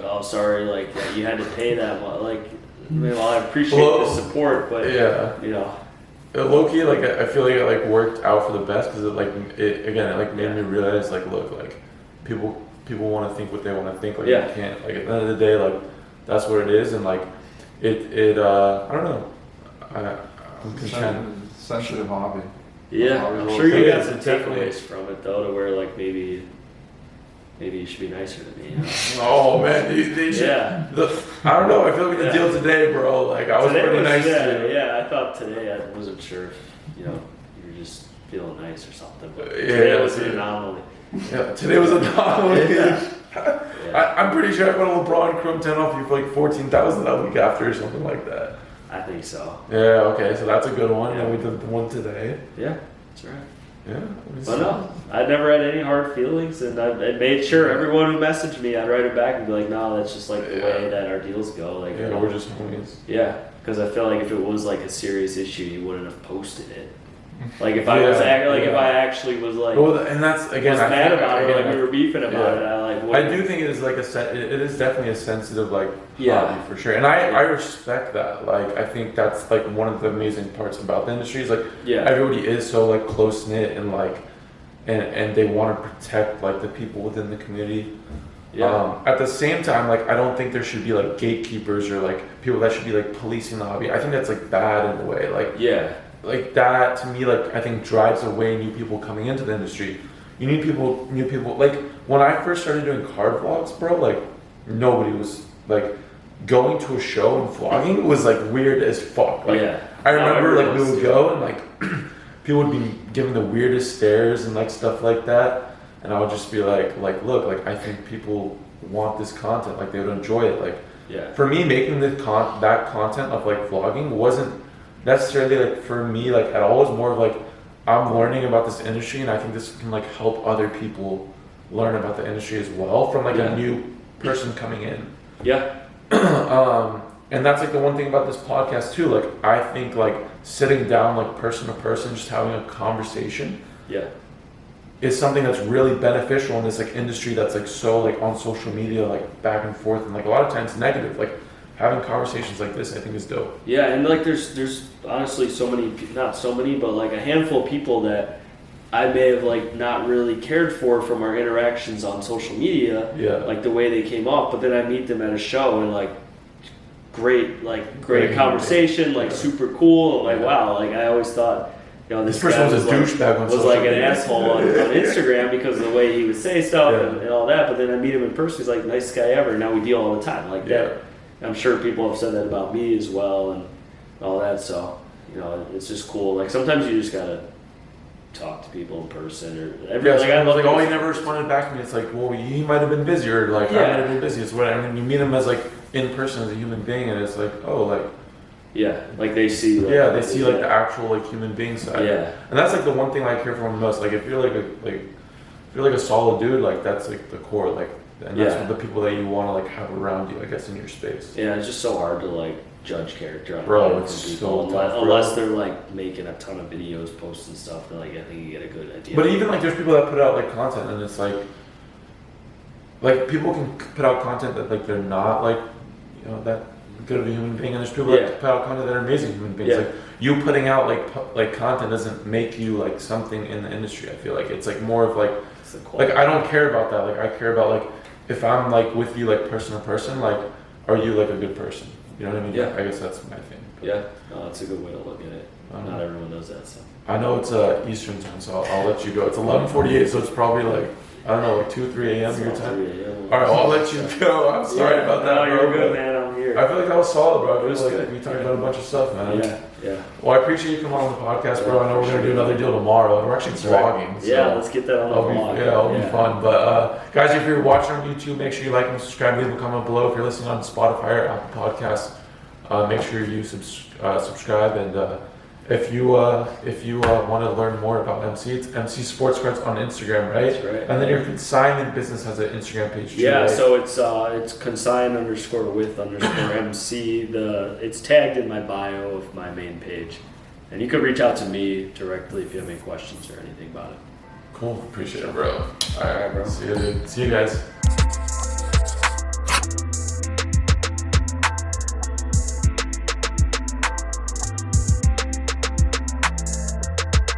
oh sorry like yeah, you had to pay that much like. I mean, well, I appreciate the support, but you know, low key, like I feel like it like worked out for the best because it like made me realize like look like people want to think what they want to think like you can't like at the end of the day like that's what it is and like it I don't know I'm content. Sensitive hobby. Yeah, I'm sure you got some definitely takeaways from it though, to where like maybe you should be nicer to me. You know? Oh man, they should. Yeah. I don't know. I feel like the deal today, bro. Like I was Today pretty nice yeah, to you. yeah. I thought today I wasn't sure if you know you were just feeling nice or something. But Yeah, today was yeah. an anomaly. Yeah, today was a anomaly. Yeah. I'm pretty sure I went LeBron Chrome 10 off you for like 14,000 that week after or something like that. I think so. Yeah. Okay. So that's a good one. Yeah. And we did the one today. Yeah, that's right. Yeah. But no, I never had any hard feelings, and I made sure everyone who messaged me, I'd write it back and be like, no, that's just like the way that our deals go. Like, Yeah, we're just homies. yeah, because I feel like if it was like a serious issue, you wouldn't have posted it. Like if I was if I actually was like, Well, and that's again, was I mad think, about it, again, like we were beefing about it. I do think it is like it is definitely a sensitive like Yeah. hobby for sure, and I respect that. Like I think that's like one of the amazing parts about the industry is like everybody is so like close knit and like and they want to protect like the people within the community. Yeah. At the same time, like I don't think there should be like gatekeepers or like people that should be like policing the hobby. I think that's like bad in a way. Like that to me, like I think drives away new people coming into the industry. You need new people. Like when I first started doing card vlogs, bro, like nobody was like going to a show and vlogging was like weird as fuck. Like I remember like we would go and like people would be giving the weirdest stares and like stuff like that, and I would just be like look, like I think people want this content, like they would enjoy it. Like for me, making that content of like vlogging wasn't necessarily like for me like at all. It was more of like I'm learning about this industry and I think this can like help other people learn about the industry as well from like a new person coming in. And that's like the one thing about this podcast too. Like I think like sitting down like person to person, just having a conversation is something that's really beneficial in this like industry that's like so like on social media like back and forth and like a lot of times negative. Like having conversations like this I think is dope. Yeah, and like there's honestly so many, not so many, but like a handful of people that I may have like not really cared for from our interactions on social media, like the way they came off, but then I meet them at a show and like great conversation, like super cool, like wow, like I always thought, you know, this person was a douchebag on social like an media. asshole on Instagram because of the way he would say stuff and all that, but then I meet him in person, he's like nicest guy ever, now we deal all the time like that. I'm sure people have said that about me as well and all that, so you know it's just cool. Like sometimes you just gotta talk to people in person or I love like, oh, he never responded back to me. It's like, well, he might have been busy or like I might have been busy. It's whatever. And you meet him as like in person as a human being, and it's like, oh, like like they see they see like the actual like human being side. And that's like the one thing I care for the most. Like if you're like a solid dude, like that's like the core, like. And that's what the people that you want to like have around you, I guess, in your space. Yeah, it's just so hard to like judge character on it's people so tough, unless they're like making a ton of videos, posts and stuff. Then like I think you get a good idea. But even like there's people that put out like content, and it's like people can put out content that like they're not like that good of a human being, and there's people that put out content that are amazing human beings. Like you putting out like content doesn't make you like something in the industry. I feel like it's like more of like I don't care about that. Like I care about like if I'm like with you like person to person, like are you like a good person? You know what I mean? I guess that's my thing. No, that's a good way to look at it. Not everyone knows that. So I know it's Eastern time, so I'll let you go. It's 11:48, so it's probably like I don't know, like 2-3 a.m. your time. All right, I'll let you go. I'm sorry about that. No, you're good, man. I'm here. I feel like that was solid, bro. I feel was like good. we talked about a bunch of stuff, man. Yeah. Well, I appreciate you coming on the podcast, bro. I know we're gonna do another deal tomorrow, and we're actually vlogging. So yeah, let's get that on the vlog. It'll be fun. But guys, if you're watching on YouTube, make sure you like and subscribe. Leave a comment below. If you're listening on Spotify or Apple Podcasts, Make sure you subscribe, and if you want to learn more about MC, it's MC Sports Cards on Instagram, right? That's right. And then your consignment business has an Instagram page too. Yeah, right? so it's consign_with_MC. It's tagged in my bio of my main page, and you could reach out to me directly if you have any questions or anything about it. Cool, appreciate it, bro. All All right, right, bro. See you, dude. See you guys.